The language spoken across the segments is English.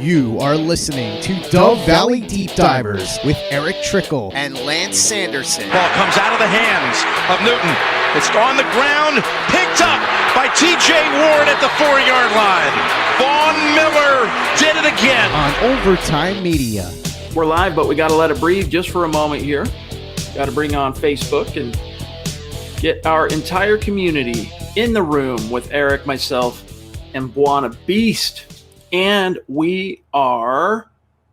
You are listening to Dove Valley Deep Divers with Erick Trickel and Lance Sanderson. Ball comes out of the hands of Newton. It's on the ground, picked up by T.J. Ward at the 4-yard line. Vaughn Miller did it again. On Overtime Media. We're live, but we got to let it breathe just for a moment here. Got to bring on Facebook and get our entire community in the room with Eric, myself, and Buana Beast. And we are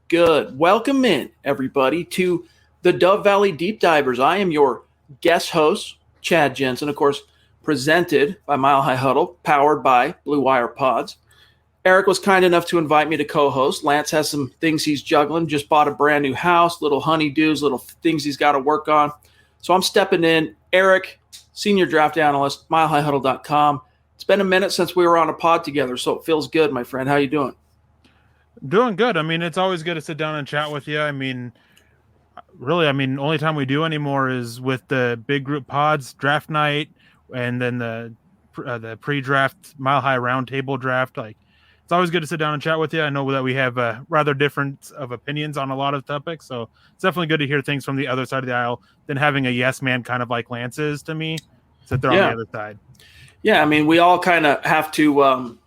good. Welcome in, everybody, to the Dove Valley Deep Divers. I am your guest host, Chad Jensen, of course, presented by Mile High Huddle, powered by Blue Wire Pods. Eric was kind enough to invite me to co-host. Lance has some things he's juggling, just bought a brand new house, little honeydews, little things he's got to work on. So I'm stepping in. Eric, senior draft analyst, milehighhuddle.com. It's been a minute since we were on a pod together, so it feels good, my friend. How you doing? Doing good. I mean, it's always good to sit down and chat with you. I mean, really, only time we do anymore is with the big group pods, draft night, and then the pre-draft Mile High Roundtable draft. Like, it's always good to sit down and chat with you. I know that we have rather different of opinions on a lot of topics, so it's definitely good to hear things from the other side of the aisle than having a yes man kind of like Lance is to me, sit there on the other side. Yeah, I mean, we all kind of have to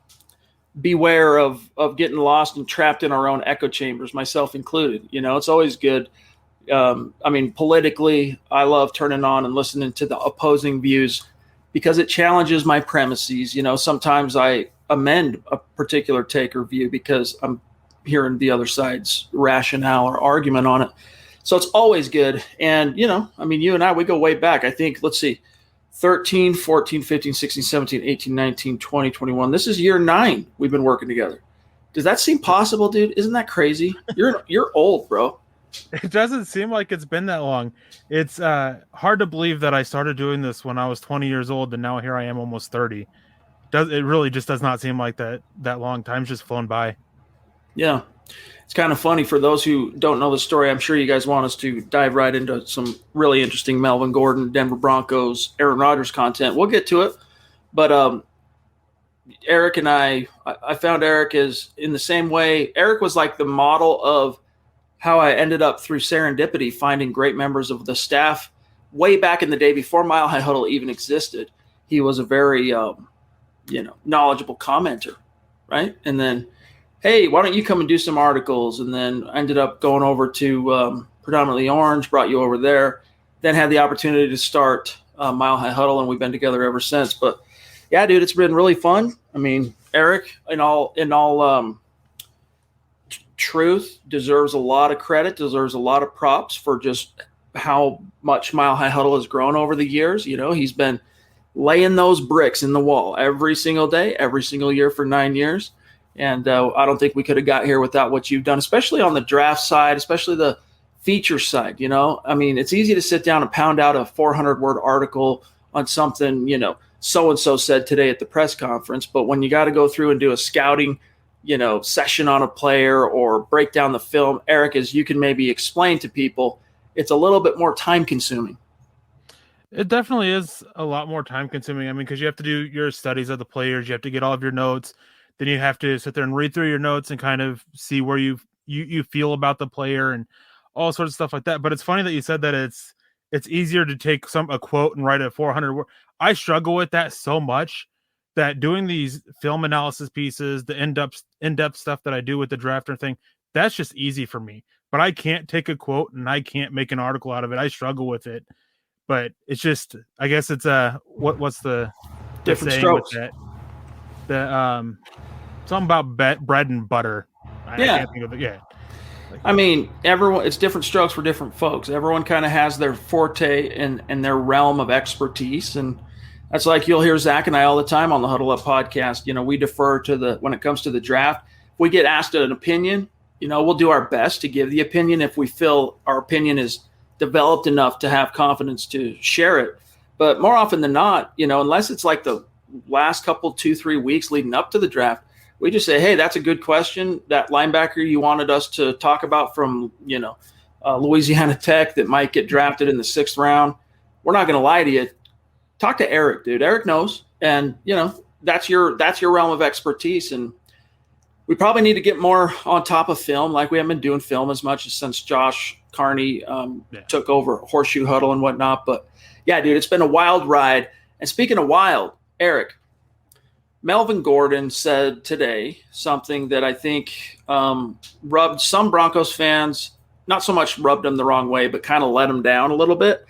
beware of getting lost and trapped in our own echo chambers, myself included. You know, it's always good. Politically, I love turning on and listening to the opposing views because it challenges my premises. You know, sometimes I amend a particular take or view because I'm hearing the other side's rationale or argument on it. So it's always good. And, you know, I mean, you and I, we go way back. I think, let's see, 13, 14, 15, 16, 17, 18, 19, 20, 21. This is year 9 we've been working together. Does that seem possible, dude? Isn't that crazy? You're old, bro. It doesn't seem like it's been that long. It's hard to believe that I started doing this when I was 20 years old, and now here I am almost 30. It really just does not seem like that long. Time's just flown by. Yeah. It's kind of funny for those who don't know the story. I'm sure you guys want us to dive right into some really interesting Melvin Gordon, Denver Broncos, Aaron Rodgers content. We'll get to it. But Eric and I found Eric is in the same way. Eric was like the model of how I ended up through serendipity finding great members of the staff way back in the day before Mile High Huddle even existed. He was a very, knowledgeable commenter, right? And then, hey, why don't you come and do some articles? And then I ended up going over to Predominantly Orange, brought you over there, then had the opportunity to start Mile High Huddle, and we've been together ever since. But, yeah, dude, it's been really fun. I mean, Eric, in all truth, deserves a lot of credit, deserves a lot of props for just how much Mile High Huddle has grown over the years. You know, he's been laying those bricks in the wall every single day, every single year for 9 years. And I don't think we could have got here without what you've done, especially on the draft side, especially the feature side. You know, I mean, it's easy to sit down and pound out a 400-word article on something, you know, so-and-so said today at the press conference. But when you got to go through and do a scouting, you know, session on a player or break down the film, Eric, as you can maybe explain to people, it's a little bit more time-consuming. It definitely is a lot more time-consuming. I mean, because you have to do your studies of the players. You have to get all of your notes. Then you have to sit there and read through your notes and kind of see where you feel about the player and all sorts of stuff like that. But it's funny that you said that it's easier to take a quote and write a 400 word. I struggle with that so much that doing these film analysis pieces, the in-depth stuff that I do with the drafter thing, that's just easy for me. But I can't take a quote and I can't make an article out of it. I struggle with it. But it's just, I guess it's what's the different strokes. With that? Something about bread and butter. I can't think of it. Yeah. I mean, it's different strokes for different folks. Everyone kind of has their forte and their realm of expertise. And that's like you'll hear Zach and I all the time on the Huddle Up podcast. You know, we defer to when it comes to the draft. If we get asked an opinion, you know, we'll do our best to give the opinion if we feel our opinion is developed enough to have confidence to share it. But more often than not, you know, unless it's like the last couple 2-3 weeks leading up to the draft, we just say, hey, that's a good question. That linebacker you wanted us to talk about from, you know, Louisiana Tech that might get drafted in the 6th round. We're not going to lie to you. Talk to Eric, dude. Eric knows. And, you know, that's your realm of expertise. And we probably need to get more on top of film. Like we haven't been doing film as much since Josh Carney took over Horseshoe Huddle and whatnot. But yeah, dude, it's been a wild ride. And speaking of wild, Eric, Melvin Gordon said today something that I think rubbed some Broncos fans, not so much rubbed them the wrong way, but kind of let them down a little bit.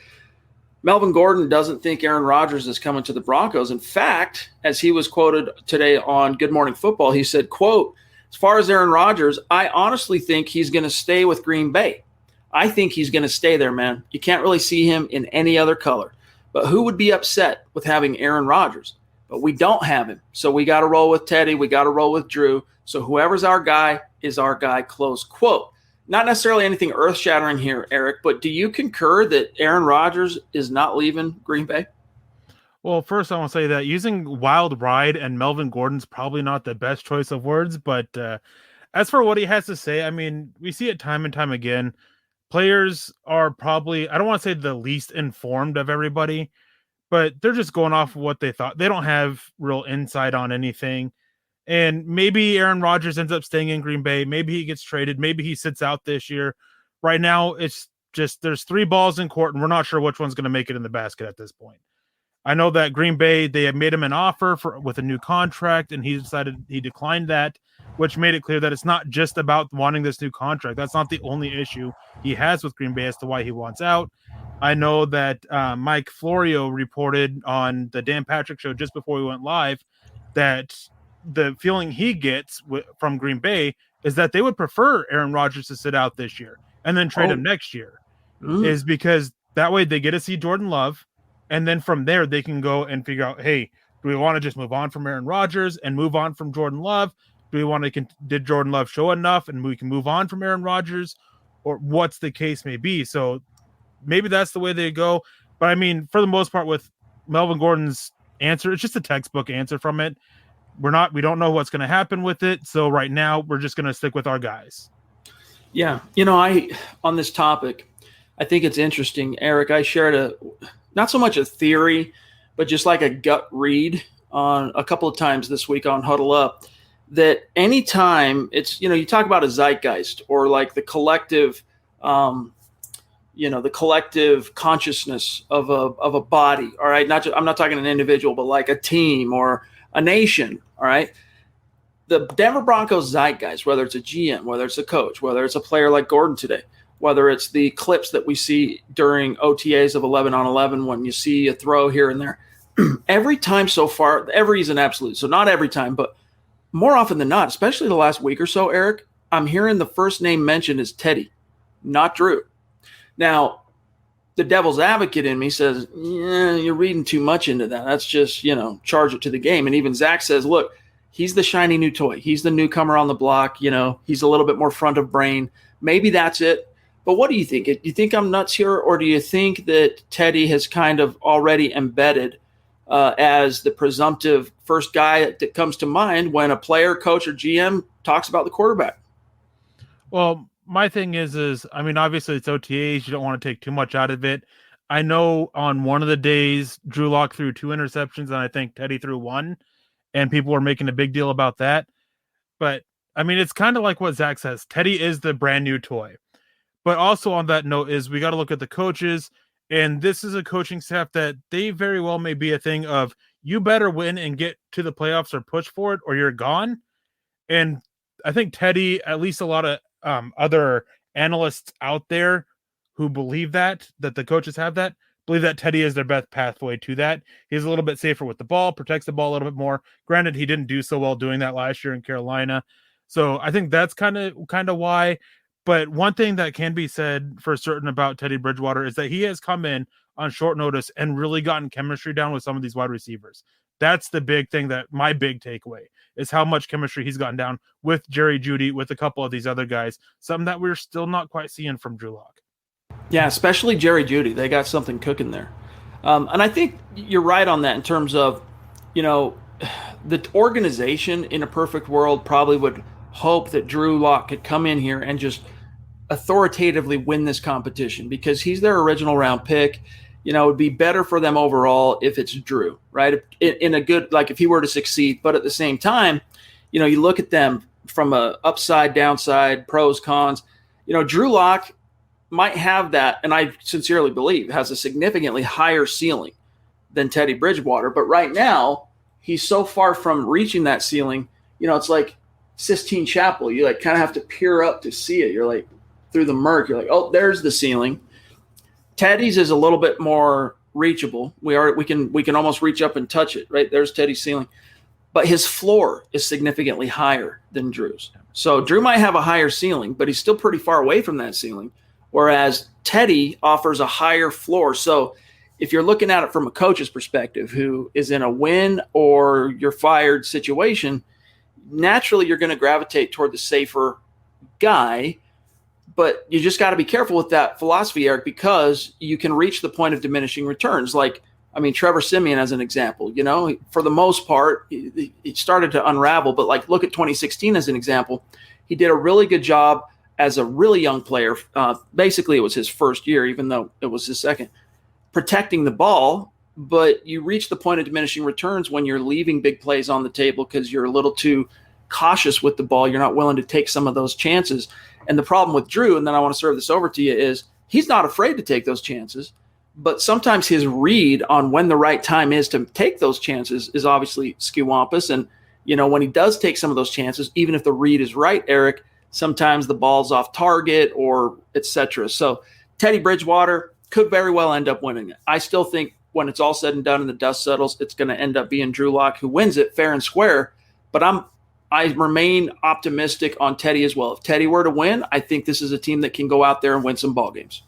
Melvin Gordon doesn't think Aaron Rodgers is coming to the Broncos. In fact, as he was quoted today on Good Morning Football, he said, quote, as far as Aaron Rodgers, I honestly think he's going to stay with Green Bay. I think he's going to stay there, man. You can't really see him in any other color. But who would be upset with having Aaron Rodgers? But we don't have him. So we got to roll with Teddy. We got to roll with Drew. So whoever's our guy is our guy, close quote. Not necessarily anything earth-shattering here, Eric, but do you concur that Aaron Rodgers is not leaving Green Bay? Well, first I want to say that using wild ride and Melvin Gordon's probably not the best choice of words, but as for what he has to say, I mean, we see it time and time again. Players are probably, I don't want to say the least informed of everybody, but they're just going off of what they thought. They don't have real insight on anything. And maybe Aaron Rodgers ends up staying in Green Bay. Maybe he gets traded. Maybe he sits out this year. Right now, it's just there's 3 balls in court, and we're not sure which one's going to make it in the basket at this point. I know that Green Bay, they have made him an offer with a new contract, and he declined that, which made it clear that it's not just about wanting this new contract. That's not the only issue he has with Green Bay as to why he wants out. I know that Mike Florio reported on the Dan Patrick show just before we went live that the feeling he gets from Green Bay is that they would prefer Aaron Rodgers to sit out this year and then trade him next year, is because that way they get to see Jordan Love. And then from there, they can go and figure out, hey, do we want to just move on from Aaron Rodgers and move on from Jordan Love? Do we want to did Jordan Love show enough and we can move on from Aaron Rodgers, or what's the case may be? So maybe that's the way they go. But I mean, for the most part, with Melvin Gordon's answer, it's just a textbook answer from it. We don't know what's going to happen with it. So right now we're just going to stick with our guys. Yeah. On this topic, I think it's interesting, Eric, I shared not so much a theory, but just like a gut read on a couple of times this week on Huddle Up, that anytime it's, you talk about a zeitgeist or like the collective, the collective consciousness of a body. All right. I'm not talking an individual, but like a team or a nation. All right. The Denver Broncos zeitgeist, whether it's a GM, whether it's a coach, whether it's a player like Gordon today, whether it's the clips that we see during OTAs of 11 on 11, when you see a throw here and there, every time so far, every is an absolute. So not every time, but more often than not, especially the last week or so, Eric, I'm hearing the first name mentioned is Teddy, not Drew. Now, the devil's advocate in me says, yeah, you're reading too much into that. That's just, charge it to the game. And even Zach says, look, he's the shiny new toy. He's the newcomer on the block. He's a little bit more front of brain. Maybe that's it. But what do you think? Do you think I'm nuts here, or do you think that Teddy has kind of already embedded as the presumptive first guy that comes to mind when a player, coach, or GM talks about the quarterback? Well, my thing is I mean, obviously it's OTAs. You don't want to take too much out of it. I know on one of the days, Drew Lock threw 2 interceptions, and I think Teddy threw 1, and people were making a big deal about that. But, I mean, it's kind of like what Zach says. Teddy is the brand new toy. But also on that note is we got to look at the coaches, and this is a coaching staff that they very well may be a thing of you better win and get to the playoffs or push for it or you're gone. And I think Teddy, at least a lot of other analysts out there who believe that the coaches have that, believe that Teddy is their best pathway to that. He's a little bit safer with the ball, protects the ball a little bit more. Granted, he didn't do so well doing that last year in Carolina. So I think that's kind of why. But one thing that can be said for certain about Teddy Bridgewater is that he has come in on short notice and really gotten chemistry down with some of these wide receivers. That's the big thing, that my big takeaway is how much chemistry he's gotten down with Jerry Jeudy, with a couple of these other guys, something that we're still not quite seeing from Drew Lock. Yeah, especially Jerry Jeudy. They got something cooking there. And I think you're right on that in terms of, the organization in a perfect world probably would hope that Drew Lock could come in here and just authoritatively win this competition because he's their original round pick. It would be better for them overall if it's Drew, right? In a good, like if he were to succeed. But at the same time, you look at them, from a upside, downside, pros, cons. Drew Lock might have that, and I sincerely believe has a significantly higher ceiling than Teddy Bridgewater. But right now, he's so far from reaching that ceiling. It's like Sistine Chapel. You kind of have to peer up to see it. You're like through the murk. You're like, oh, there's the ceiling. Teddy's is a little bit more reachable. We can almost reach up and touch it. Right there's Teddy's ceiling, but his floor is significantly higher than Drew's. So Drew might have a higher ceiling, but he's still pretty far away from that ceiling. Whereas Teddy offers a higher floor. So if you're looking at it from a coach's perspective, who is in a win or you're fired situation, naturally you're going to gravitate toward the safer guy. But you just got to be careful with that philosophy, Eric, because you can reach the point of diminishing returns. Trevor Siemian as an example, for the most part, it started to unravel. But look at 2016 as an example. He did a really good job as a really young player. Basically, it was his first year, even though it was his second, protecting the ball. But you reach the point of diminishing returns when you're leaving big plays on the table because you're a little too cautious with the ball. You're not willing to take some of those chances. And the problem with Drew, and then I want to serve this over to you, is he's not afraid to take those chances. But sometimes his read on when the right time is to take those chances is obviously skewampus. And, when he does take some of those chances, even if the read is right, Eric, sometimes the ball's off target or et cetera. So Teddy Bridgewater could very well end up winning it. I still think when it's all said and done and the dust settles, it's going to end up being Drew Lock who wins it fair and square. But I remain optimistic on Teddy as well. If Teddy were to win, I think this is a team that can go out there and win some ball games.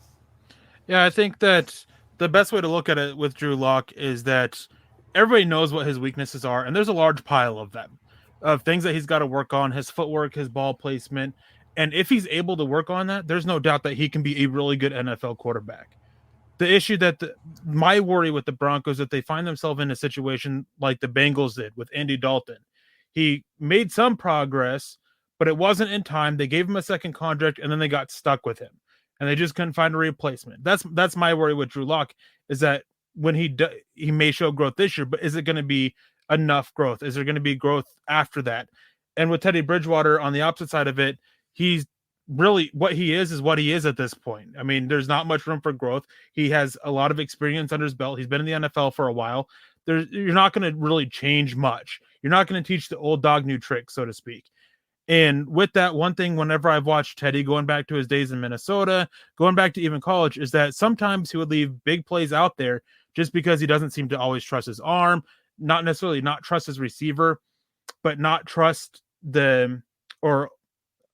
Yeah, I think that the best way to look at it with Drew Lock is that everybody knows what his weaknesses are, and there's a large pile of them, of things that he's got to work on, his footwork, his ball placement. And if he's able to work on that, there's no doubt that he can be a really good NFL quarterback. The issue my worry with the Broncos, that they find themselves in a situation like the Bengals did with Andy Dalton. He made some progress, but it wasn't in time. They gave him a second contract, and then they got stuck with him, and they just couldn't find a replacement. That's my worry with Drew Lock, is that when he may show growth this year, but is it going to be enough growth? Is there going to be growth after that? And with Teddy Bridgewater on the opposite side of it, he's really what he is what he is at this point. I mean, there's not much room for growth. He has a lot of experience under his belt. He's been in the NFL for a while. You're not going to really change much. You're not going to teach the old dog new tricks, so to speak. And with that, one thing, whenever I've watched Teddy, going back to his days in Minnesota, going back to even college, is that sometimes he would leave big plays out there just because he doesn't seem to always trust his arm, not necessarily not trust his receiver, but not trust or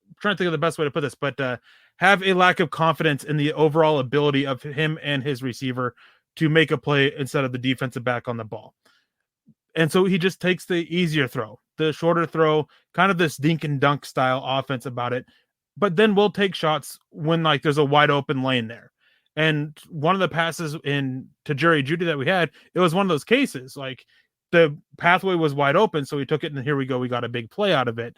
I'm trying to think of the best way to put this, but have a lack of confidence in the overall ability of him and his receiver to make a play instead of the defensive back on the ball. And so he just takes the easier throw, the shorter throw, kind of this dink and dunk style offense about it. But then we'll take shots when there's a wide open lane there. And one of the passes to Jerry Jeudy that we had, it was one of those cases. The pathway was wide open, so he took it, and here we go. We got a big play out of it.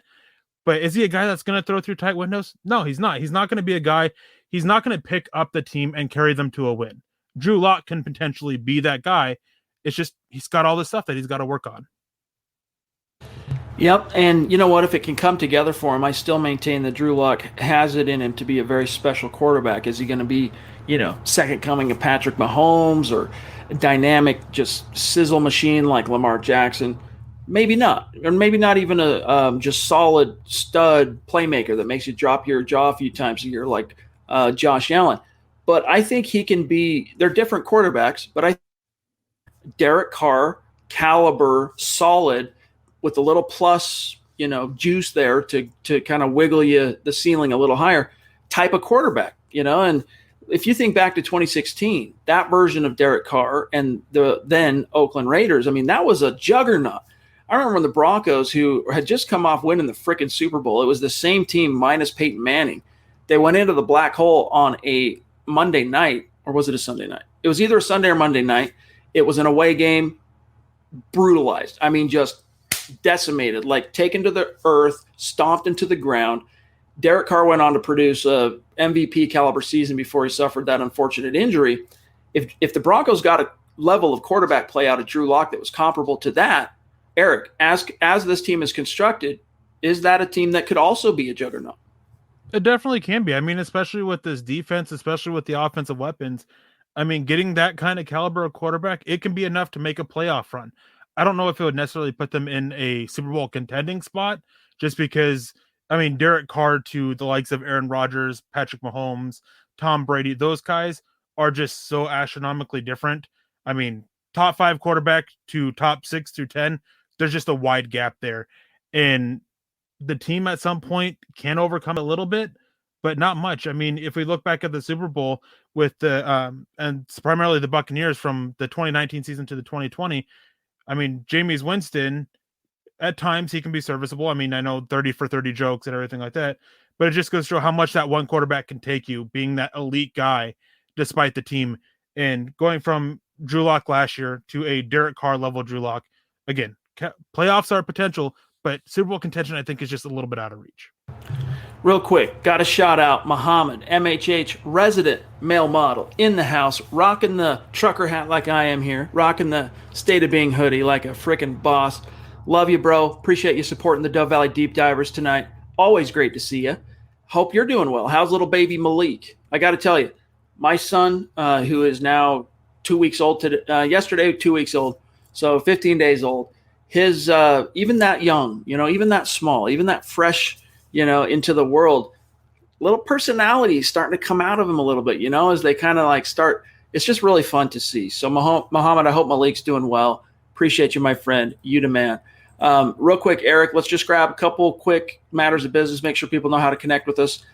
But is he a guy that's going to throw through tight windows? No, he's not. He's not going to be a guy. He's not going to pick up the team and carry them to a win. Drew Lock can potentially be that guy. It's just he's got all this stuff that he's got to work on. Yep, and you know what? If it can come together for him, I still maintain that Drew Lock has it in him to be a very special quarterback. Is he going to be, second coming of Patrick Mahomes or a dynamic, just sizzle machine like Lamar Jackson? Maybe not, or maybe not even a just solid stud playmaker that makes you drop your jaw a few times a year like Josh Allen. But I think he can be – they're different quarterbacks, but Derek Carr, caliber, solid, with a little plus, juice there to kind of wiggle you the ceiling a little higher type of quarterback, And if you think back to 2016, that version of Derek Carr and the then Oakland Raiders, that was a juggernaut. I remember when the Broncos, who had just come off winning the freaking Super Bowl, it was the same team minus Peyton Manning. They went into the black hole on a Monday night, or was it a Sunday night? It was either a Sunday or Monday night. It was an away game, brutalized. Just decimated, taken to the earth, stomped into the ground. Derek Carr went on to produce a MVP caliber season before he suffered that unfortunate injury. If the Broncos got a level of quarterback play out of Drew Lock that was comparable to that, Eric, as this team is constructed, is that a team that could also be a juggernaut? It definitely can be. I mean, especially with this defense, especially with the offensive weapons. I mean, getting that kind of caliber of quarterback, it can be enough to make a playoff run. I don't know if it would necessarily put them in a Super Bowl contending spot, just because, I mean, Derek Carr to the likes of Aaron Rodgers, Patrick Mahomes, Tom Brady, those guys are just so astronomically different. I mean, top 5 quarterback to top 6 through 10, there's just a wide gap there. And the team at some point can overcome a little bit, but not much. I mean, if we look back at the Super Bowl with the and primarily the Buccaneers from the 2019 season to the 2020, I mean, Jameis Winston, at times he can be serviceable. I mean, I know 30 for 30 jokes and everything like that, but it just goes to show how much that one quarterback can take you, being that elite guy despite the team. And going from Drew Lock last year to a Derek Carr level Drew Lock, again, playoffs are potential, but Super Bowl contention, I think, is just a little bit out of reach. Real quick, got to shout out Muhammad, MHH resident male model in the house, rocking the trucker hat like I am here, rocking the State of Being hoodie like a freaking boss. Love you, bro. Appreciate you supporting the Dove Valley Deep Divers tonight. Always great to see you. Hope you're doing well. How's little baby Malik? I got to tell you, my son, who is now 2 weeks old, yesterday 2 weeks old, so 15 days old, his even that young, even that small, even that fresh, into the world, little personality starting to come out of him a little bit, as they kind of like start. It's just really fun to see. So Muhammad, I hope Malik's doing well. Appreciate you, my friend. You the man. Real quick, Eric, let's just grab a couple quick matters of business. Make sure people know how to connect with us.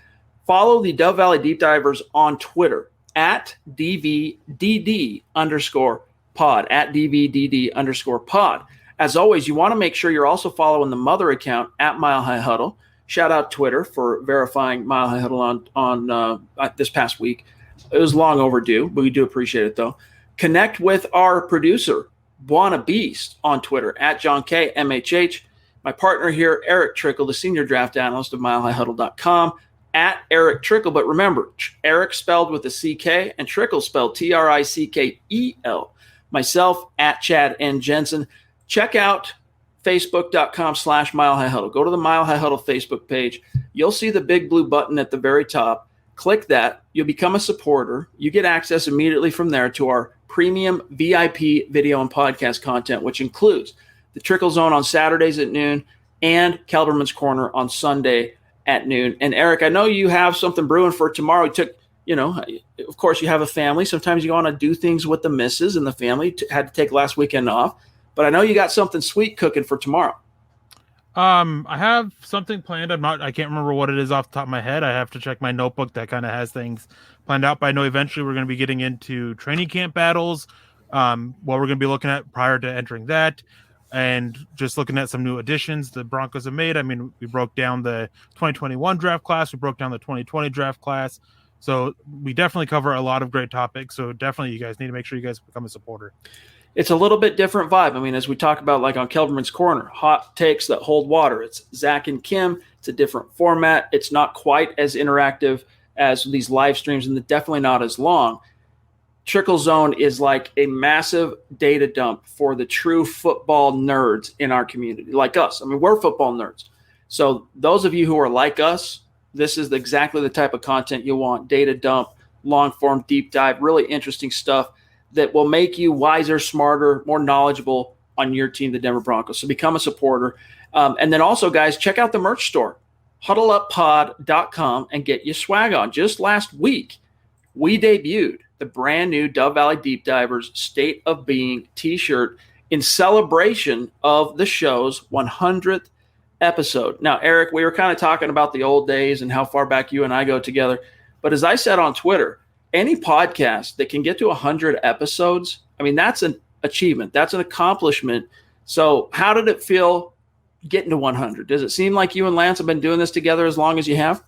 Follow the Dove Valley Deep Divers on Twitter at DVDD_pod, at DVDD_pod. As always, you want to make sure you're also following the mother account at Mile High Huddle. Shout out Twitter for verifying Mile High Huddle on this past week. It was long overdue, but we do appreciate it, though. Connect with our producer, Buona Beast, on Twitter at John K. MHH. My partner here, Erick Trickel, the senior draft analyst of MileHighHuddle.com, at Erick Trickel. But remember, Eric spelled with a CK and Trickel spelled Trickel. Myself, at Chad and Jensen. Check out Facebook.com/Mile High Huddle. Go to the Mile High Huddle Facebook page. You'll see the big blue button at the very top. Click that. You'll become a supporter. You get access immediately from there to our premium VIP video and podcast content, which includes the Trickle Zone on Saturdays at noon and Kelberman's Corner on Sunday at noon. And Eric, I know you have something brewing for tomorrow. Of course, you have a family. Sometimes you want to do things with the missus and the family. Had to take last weekend off. But I know you got something sweet cooking for tomorrow. I have something planned. I can't remember what it is off the top of my head. I have to check my notebook that kind of has things planned out. But I know eventually we're going to be getting into training camp battles. What we're going to be looking at prior to entering that, and just looking at some new additions the Broncos have made. I mean, we broke down the 2021 draft class. We broke down the 2020 draft class. So we definitely cover a lot of great topics. So definitely you guys need to make sure you guys become a supporter. It's a little bit different vibe. I mean, as we talk about, like on Kelberman's Corner, hot takes that hold water. It's Zach and Kim. It's a different format. It's not quite as interactive as these live streams, and definitely not as long. Trickle Zone is like a massive data dump for the true football nerds in our community, like us. I mean, we're football nerds. So those of you who are like us, this is exactly the type of content you want. Data dump, long form, deep dive, really interesting stuff that will make you wiser, smarter, more knowledgeable on your team, the Denver Broncos. So become a supporter. And then also, guys, check out the merch store, huddleuppod.com, and get your swag on. Just last week, we debuted the brand new Dove Valley Deep Divers State of Being t-shirt in celebration of the show's 100th episode. Now, Eric, we were kind of talking about the old days and how far back you and I go together. But as I said on Twitter, any podcast that can get to 100 episodes, I mean, that's an achievement. That's an accomplishment. So how did it feel getting to 100? Does it seem like you and Lance have been doing this together as long as you have?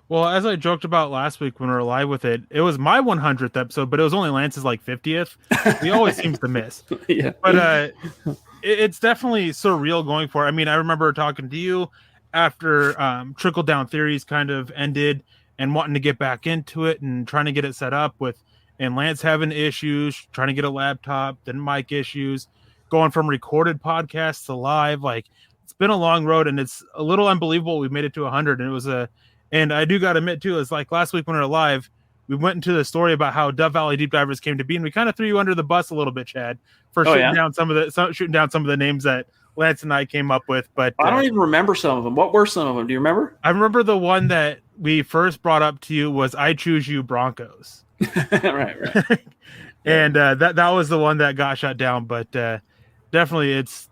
Well, as I joked about last week when we were live with it, it was my 100th episode, but it was only Lance's like 50th. He always seems to miss. Yeah. But it's definitely surreal going for it. I mean, I remember talking to you after Trickle Down Theories kind of ended and wanting to get back into it and trying to get it set up and Lance having issues, trying to get a laptop, then mic issues, going from recorded podcasts to live. Like, been a long road, and it's a little unbelievable we made it to 100. And I do got to admit too, it's like last week when we were live, we went into the story about how Dove Valley Deep Divers came to be, and we kind of threw you under the bus a little bit, Chad, for shooting down some of the names that Lance and I came up with. But I don't even remember some of them. What were some of them? Do you remember? I remember the one that we first brought up to you was "I Choose You Broncos." right. And that was the one that got shut down. But definitely, it's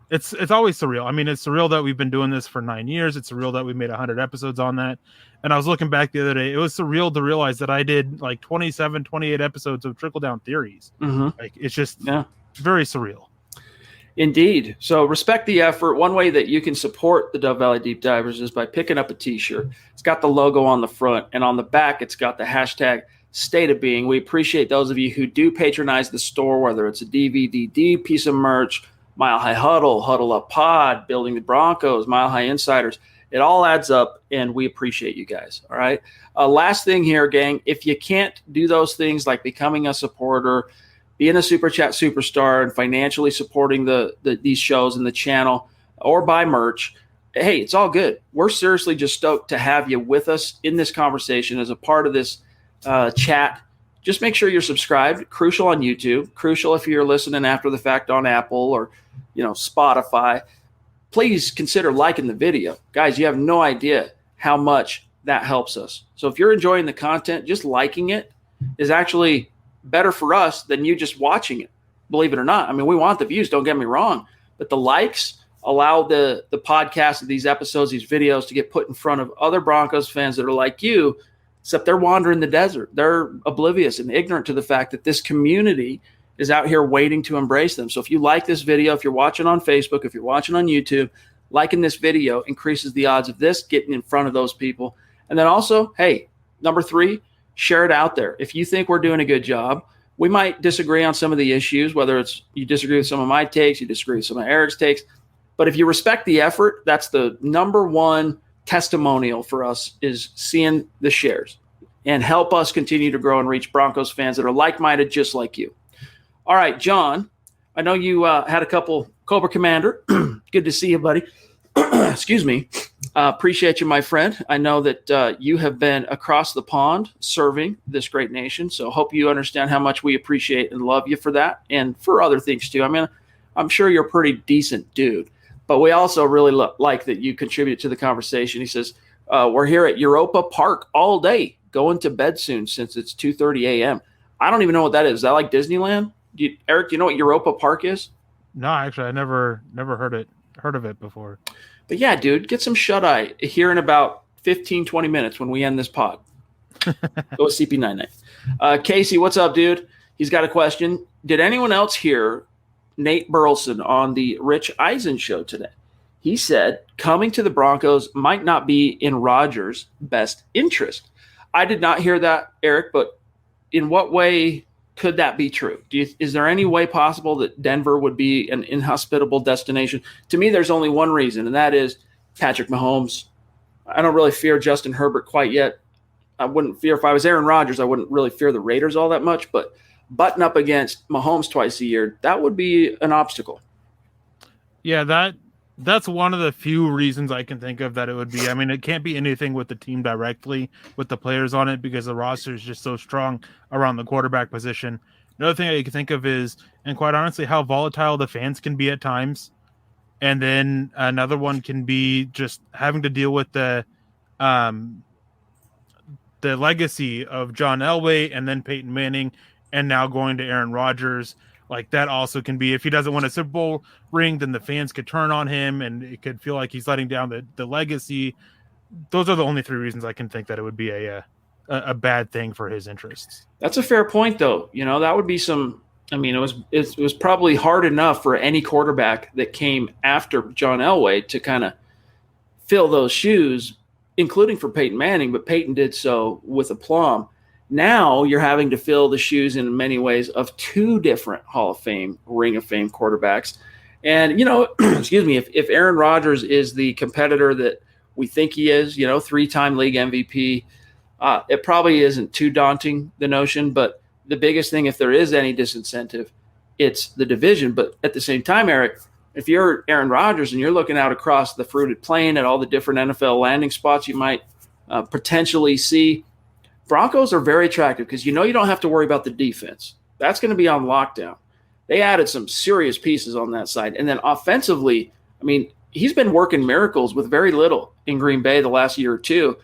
always surreal. I mean, it's surreal that we've been doing this for 9 years. It's surreal that we made 100 episodes on that. And I was looking back the other day. It was surreal to realize that I did like 27, 28 episodes of Trickle Down Theories. Mm-hmm. Like, it's just very surreal. Indeed. So respect the effort. One way that you can support the Dove Valley Deep Divers is by picking up a t-shirt. It's got the logo on the front, and on the back, it's got the hashtag State of Being. We appreciate those of you who do patronize the store, whether it's a DVDD piece of merch, Mile High Huddle, Huddle Up Pod, Building the Broncos, Mile High Insiders. It all adds up, and we appreciate you guys. All right. Last thing here, gang. If you can't do those things like becoming a supporter, being a Super Chat superstar, and financially supporting these shows and the channel, or buy merch, hey, it's all good. We're seriously just stoked to have you with us in this conversation as a part of this chat. Just make sure you're subscribed. Crucial on YouTube. Crucial if you're listening after the fact on Apple or Spotify. Please consider liking the video. Guys, you have no idea how much that helps us. So if you're enjoying the content, just liking it is actually better for us than you just watching it, believe it or not. I mean, we want the views, don't get me wrong, but the likes allow the podcast of these episodes, these videos to get put in front of other Broncos fans that are like you, except they're wandering the desert. They're oblivious and ignorant to the fact that this community is out here waiting to embrace them. So if you like this video, if you're watching on Facebook, if you're watching on YouTube, liking this video increases the odds of this getting in front of those people. And then also, hey, number 3, share it out there. If you think we're doing a good job, we might disagree on some of the issues, whether it's you disagree with some of my takes, you disagree with some of Eric's takes. But if you respect the effort, that's the number one testimonial for us, is seeing the shares, and help us continue to grow and reach Broncos fans that are like-minded just like you. All right, John, I know you had a couple Cobra Commander. Good to see you, buddy. Excuse me. Appreciate you, my friend. I know that you have been across the pond serving this great nation, so hope you understand how much we appreciate and love you for that, and for other things too. I mean, I'm sure you're a pretty decent dude, but we also really like that you contribute to the conversation. He says, we're here at Europa Park all day, going to bed soon since it's 2:30 a.m. I don't even know what that is. Is that like Disneyland? Eric, do you know what Europa Park is? No, actually, I never heard of it before. But yeah, dude, get some shut-eye here in about 15, 20 minutes when we end this pod. Go with CP99. Casey, what's up, dude? He's got a question. Did anyone else hear Nate Burleson on the Rich Eisen show today? He said coming to the Broncos might not be in Rodgers' best interest. I did not hear that, Eric, but in what way could that be true? Is there any way possible that Denver would be an inhospitable destination? To me, there's only one reason, and that is Patrick Mahomes. I don't really fear Justin Herbert quite yet. I wouldn't fear, if I was Aaron Rodgers, I wouldn't really fear the Raiders all that much, but button up against Mahomes twice a year, that would be an obstacle. Yeah, that's one of the few reasons I can think of that it would be. I mean, it can't be anything with the team directly, with the players on it, because the roster is just so strong around the quarterback position. Another thing I can think of is, and quite honestly, how volatile the fans can be at times. And then another one can be just having to deal with the legacy of John Elway and then Peyton Manning, and now going to Aaron Rodgers. Like, that also can be, if he doesn't win a Super Bowl ring, then the fans could turn on him, and it could feel like he's letting down the legacy. Those are the only 3 reasons I can think that it would be a bad thing for his interests. That's a fair point, though. That would be some. I mean, it was probably hard enough for any quarterback that came after John Elway to kind of fill those shoes, including for Peyton Manning, but Peyton did so with aplomb. Now you're having to fill the shoes in many ways of 2 different Hall of Fame, Ring of Fame quarterbacks. And, excuse me, if Aaron Rodgers is the competitor that we think he is, 3-time league MVP, it probably isn't too daunting, the notion. But the biggest thing, if there is any disincentive, it's the division. But at the same time, Eric, If you're Aaron Rodgers and you're looking out across the fruited plain at all the different NFL landing spots you might potentially see, Broncos are very attractive because you don't have to worry about the defense. That's going to be on lockdown. They added some serious pieces on that side. And then offensively, I mean, he's been working miracles with very little in Green Bay the last year or two.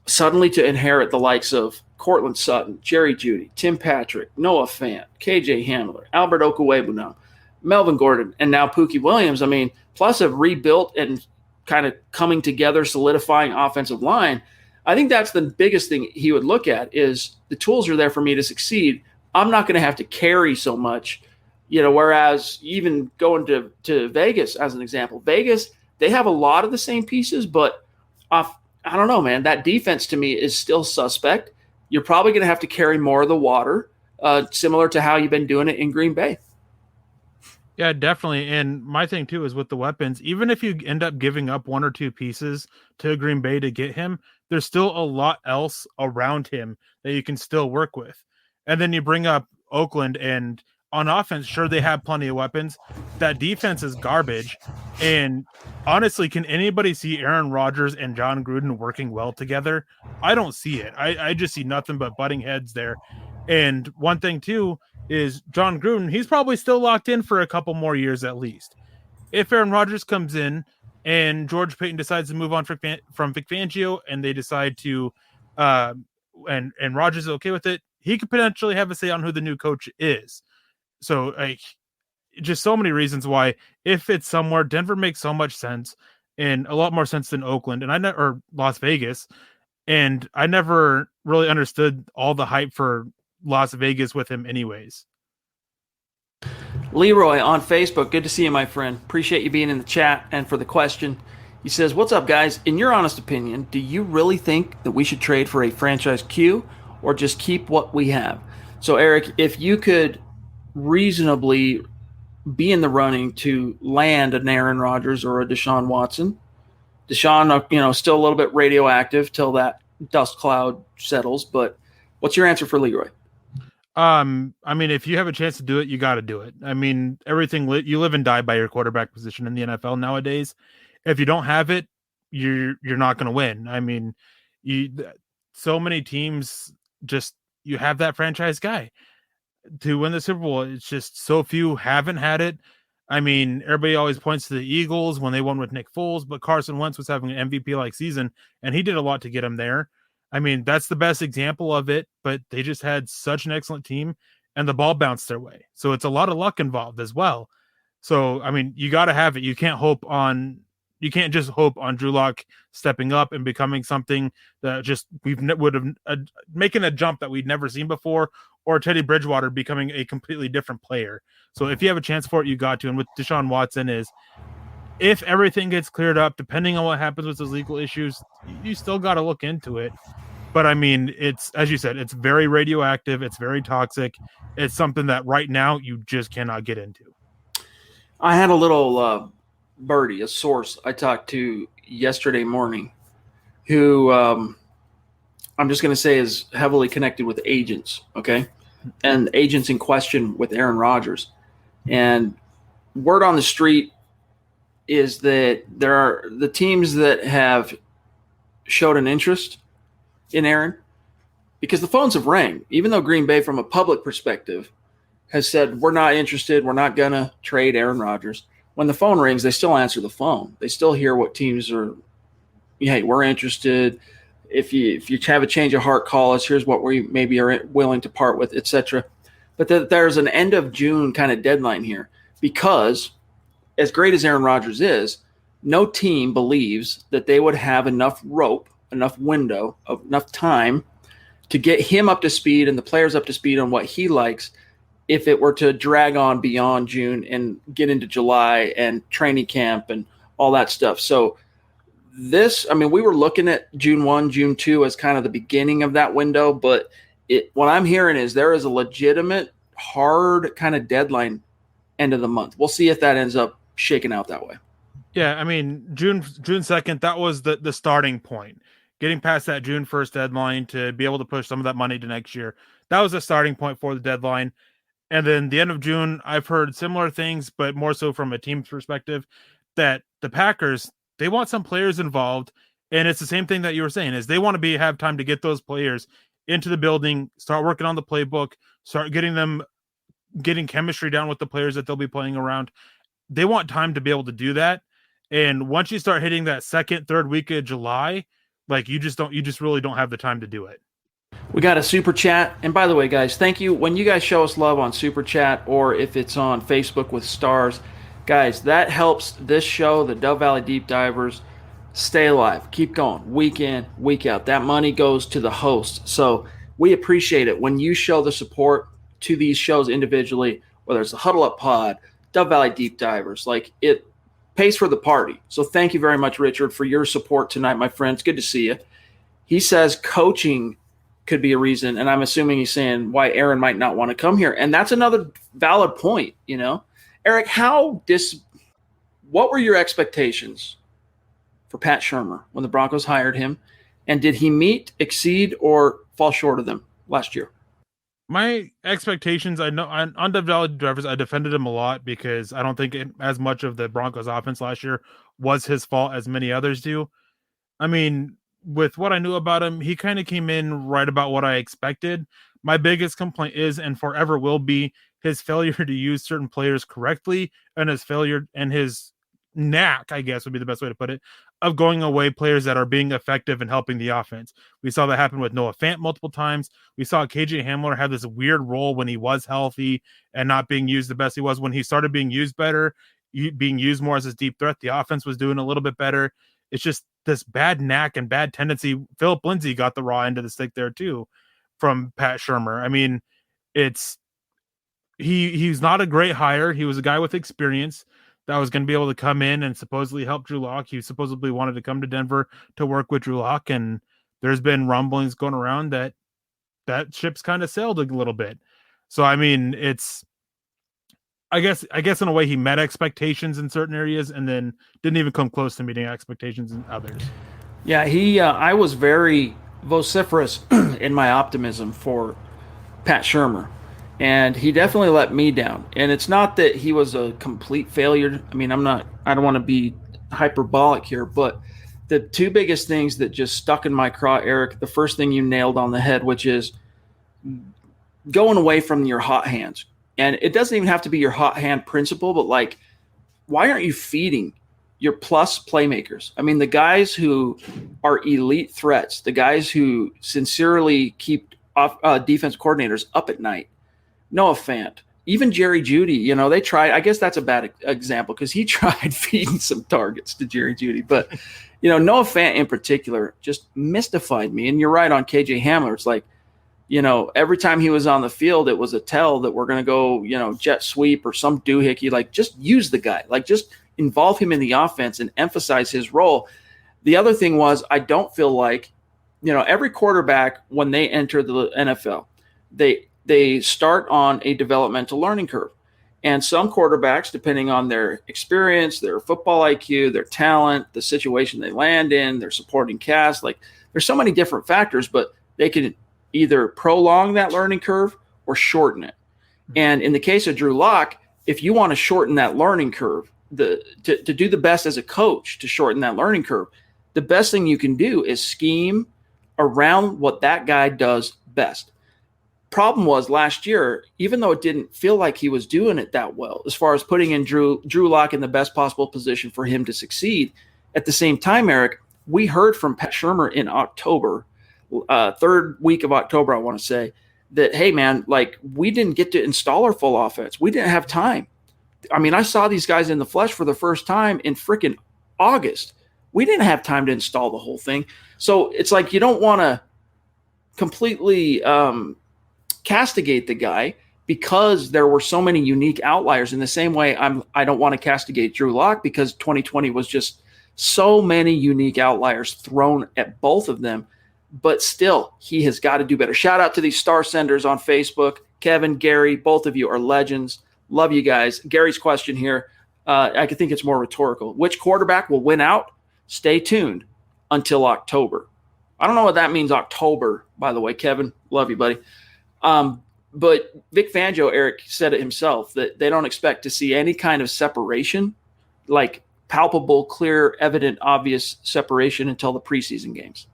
Suddenly to inherit the likes of Cortland Sutton, Jerry Jeudy, Tim Patrick, Noah Fant, KJ Hamler, Albert Okwuegbunam, Melvin Gordon, and now Pookie Williams. I mean, plus have rebuilt and kind of coming together, solidifying offensive line. I think that's the biggest thing he would look at is the tools are there for me to succeed. I'm not going to have to carry so much, whereas even going to Vegas as an example, Vegas, they have a lot of the same pieces, but I don't know, man, that defense to me is still suspect. You're probably going to have to carry more of the water, similar to how you've been doing it in Green Bay. Yeah, definitely. And my thing too is with the weapons, even if you end up giving up one or two pieces to Green Bay to get him, there's still a lot else around him that you can still work with. And then you bring up Oakland, and on offense, sure, they have plenty of weapons. That defense is garbage. And honestly, can anybody see Aaron Rodgers and John Gruden working well together? I don't see it. I just see nothing but butting heads there. And one thing too is John Gruden, he's probably still locked in for a couple more years at least. If Aaron Rodgers comes in and George Paton decides to move on from Vic Fangio and they decide to and Rodgers is okay with it, he could potentially have a say on who the new coach is. So just so many reasons why if it's somewhere, Denver makes so much sense and a lot more sense than Oakland or Las Vegas. And I never really understood all the hype for Las Vegas with him anyways. Leroy on Facebook, good to see you, my friend. Appreciate you being in the chat and for the question. He says, what's up, guys? In your honest opinion, do you really think that we should trade for a franchise Q or just keep what we have? So, Eric, if you could reasonably be in the running to land an Aaron Rodgers or a Deshaun Watson, Deshaun, still a little bit radioactive till that dust cloud settles, but what's your answer for Leroy? I mean, if you have a chance to do it, you got to do it. I mean, you live and die by your quarterback position in the NFL nowadays. If you don't have it, you're not going to win. I mean, so many teams you have that franchise guy to win the Super Bowl. It's just so few haven't had it. I mean, everybody always points to the Eagles when they won with Nick Foles, but Carson Wentz was having an MVP-like season, and he did a lot to get him there. I mean, that's the best example of it, but they just had such an excellent team, and the ball bounced their way. So it's a lot of luck involved as well. So, I mean, you got to have it. You can't just hope on Drew Lock stepping up and becoming something that just would have making a jump that we'd never seen before, or Teddy Bridgewater becoming a completely different player. So if you have a chance for it, you got to. And with Deshaun Watson if everything gets cleared up, depending on what happens with those legal issues, you still got to look into it. But I mean, it's, as you said, it's very radioactive. It's very toxic. It's something that right now you just cannot get into. I had a little birdie, a source I talked to yesterday morning who I'm just going to say is heavily connected with agents, okay? And agents in question with Aaron Rodgers. And word on the street is that there are the teams that have showed an interest in Aaron, because the phones have rang, even though Green Bay from a public perspective has said, we're not interested, we're not going to trade Aaron Rodgers. When the phone rings, they still answer the phone. They still hear what teams are, hey, we're interested. If you have a change of heart, call us. Here's what we maybe are willing to part with, etc. But there's an end of June kind of deadline here, because as great as Aaron Rodgers is, no team believes that they would have enough rope, enough window, enough time to get him up to speed and the players up to speed on what he likes if it were to drag on beyond June and get into July and training camp and all that stuff. So we were looking at June 1, June 2 as kind of the beginning of that window, but what I'm hearing is there is a legitimate, hard kind of deadline end of the month. We'll see if that ends up shaking out that way. Yeah, I mean, June 2nd, that was the starting point. Getting past that June 1st deadline to be able to push some of that money to next year. That was the starting point for the deadline. And then the end of June, I've heard similar things, but more so from a team's perspective, that the Packers, they want some players involved. And it's the same thing that you were saying, is they want to have time to get those players into the building, start working on the playbook, start getting chemistry down with the players that they'll be playing around. They want time to be able to do that. And once you start hitting that second, third week of July, like you just really don't have the time to do it. We got a super chat. And by the way, guys, thank you. When you guys show us love on super chat, or if it's on Facebook with stars, guys, that helps this show, the Dove Valley Deep Divers, stay alive. Keep going week in, week out. That money goes to the host. So we appreciate it when you show the support to these shows individually, whether it's the Huddle Up Pod, Dove Valley Deep Divers. Like, it pays for the party. So thank you very much, Richard, for your support tonight, my friend. It's good to see you. He says coaching could be a reason, and I'm assuming he's saying why Aaron might not want to come here. And that's another valid point, you know. Eric, what were your expectations for Pat Shurmur when the Broncos hired him? And did he meet, exceed, or fall short of them last year? My expectations, I know on Dove Valley Drivers, I defended him a lot because I don't think as much of the Broncos offense last year was his fault as many others do. I mean, with what I knew about him, he kind of came in right about what I expected. My biggest complaint is, and forever will be, his failure to use certain players correctly, and his knack, I guess would be the best way to put it, of going away players that are being effective and helping the offense. We saw that happen with Noah Fant multiple times. We saw KJ Hamler have this weird role when he was healthy and not being used the best he was. When he started being used better, being used more as his deep threat, the offense was doing a little bit better. It's just this bad knack and bad tendency. Philip Lindsay got the raw end of the stick there too from Pat Shurmur. I mean, he's not a great hire. He was a guy with experience that was going to be able to come in and supposedly help Drew Lock. He supposedly wanted to come to Denver to work with Drew Lock, and there's been rumblings going around that ship's kind of sailed a little bit. So, I mean, I guess in a way he met expectations in certain areas and then didn't even come close to meeting expectations in others. Yeah, I was very vociferous in my optimism for Pat Shurmur, and he definitely let me down. And it's not that he was a complete failure. I mean, I don't want to be hyperbolic here, but the two biggest things that just stuck in my craw, Eric, the first thing you nailed on the head, which is going away from your hot hands. And it doesn't even have to be your hot hand principle, but like, why aren't you feeding your plus playmakers? I mean, the guys who are elite threats, the guys who sincerely keep defense coordinators up at night, Noah Fant, even Jerry Jeudy, they tried. I guess that's a bad example because he tried feeding some targets to Jerry Jeudy. But, Noah Fant in particular just mystified me. And you're right on KJ Hamler. It's like, every time he was on the field, it was a tell that we're going to go, jet sweep or some doohickey. Like, just use the guy. Like, just involve him in the offense and emphasize his role. The other thing was, I don't feel like, every quarterback, when they enter the NFL, they start on a developmental learning curve. And some quarterbacks, depending on their experience, their football IQ, their talent, the situation they land in, their supporting cast, like, there's so many different factors, but they can either prolong that learning curve or shorten it. And in the case of Drew Lock, if you want to shorten that learning curve, to do the best as a coach to shorten that learning curve, the best thing you can do is scheme around what that guy does best. Problem was last year, even though it didn't feel like he was doing it that well, as far as putting in Drew Lock in the best possible position for him to succeed, at the same time, Eric, we heard from Pat Shurmur in October, third week of October, I want to say, that, hey, man, like, we didn't get to install our full offense. We didn't have time. I mean, I saw these guys in the flesh for the first time in freaking August. We didn't have time to install the whole thing. So it's like, you don't want to completely castigate the guy because there were so many unique outliers. In the same way, I don't want to castigate Drew Lock because 2020 was just so many unique outliers thrown at both of them. But still, he has got to do better. Shout out to these star senders on Facebook. Kevin, Gary, both of you are legends. Love you guys. Gary's question here, I think it's more rhetorical. Which quarterback will win out? Stay tuned until October. I don't know what that means, October, by the way, Kevin. Love you, buddy. But Vic Fangio, Eric, said it himself that they don't expect to see any kind of separation, like palpable, clear, evident, obvious separation until the preseason games.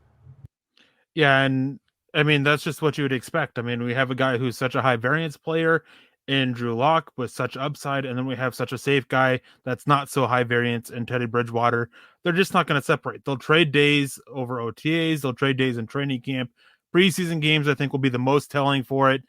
Yeah, and I mean, that's just what you would expect. I mean, we have a guy who's such a high variance player in Drew Lock with such upside, and then we have such a safe guy that's not so high variance in Teddy Bridgewater. They're just not going to separate. They'll trade days over OTAs. They'll trade days in training camp. Preseason games, I think, will be the most telling for it.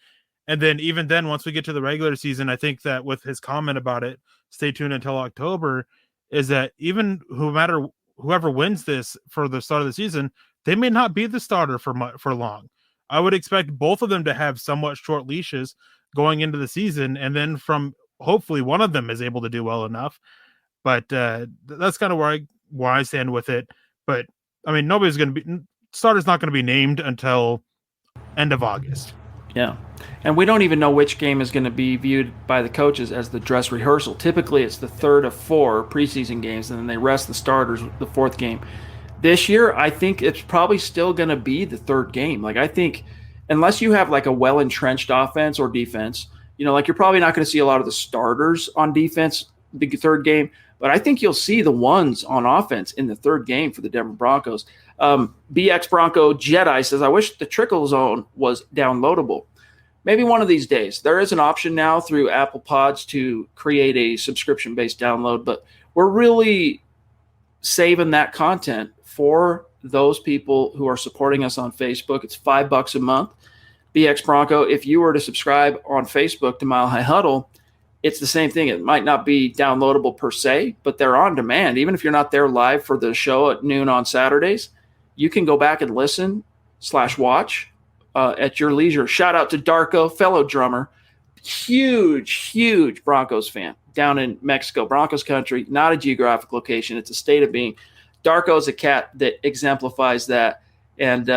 And then even then, once we get to the regular season, I think that with his comment about it, stay tuned until October, is that even whoever wins this for the start of the season, they may not be the starter for long. I would expect both of them to have somewhat short leashes going into the season, and then from hopefully one of them is able to do well enough. But that's kind of where I stand with it. But I mean, starter's not going to be named until end of August. Yeah. And we don't even know which game is going to be viewed by the coaches as the dress rehearsal. Typically, it's the third of 4 preseason games, and then they rest the starters the 4th game. This year, I think it's probably still going to be the 3rd game. Like, I think unless you have like a well-entrenched offense or defense, like you're probably not going to see a lot of the starters on defense the 3rd game, but I think you'll see the ones on offense in the 3rd game for the Denver Broncos. BX Bronco Jedi says, I wish the Trickel Zone was downloadable. Maybe one of these days. There is an option now through Apple Pods to create a subscription-based download, but we're really saving that content for those people who are supporting us on Facebook. It's $5 a month. BX Bronco, if you were to subscribe on Facebook to Mile High Huddle, it's the same thing. It might not be downloadable per se, but they're on demand. Even if you're not there live for the show at noon on Saturdays, you can go back and listen/watch at your leisure. Shout out to Darko, fellow drummer, huge Broncos fan down in Mexico, Broncos country, not a geographic location. It's a state of being. Darko is a cat that exemplifies that, and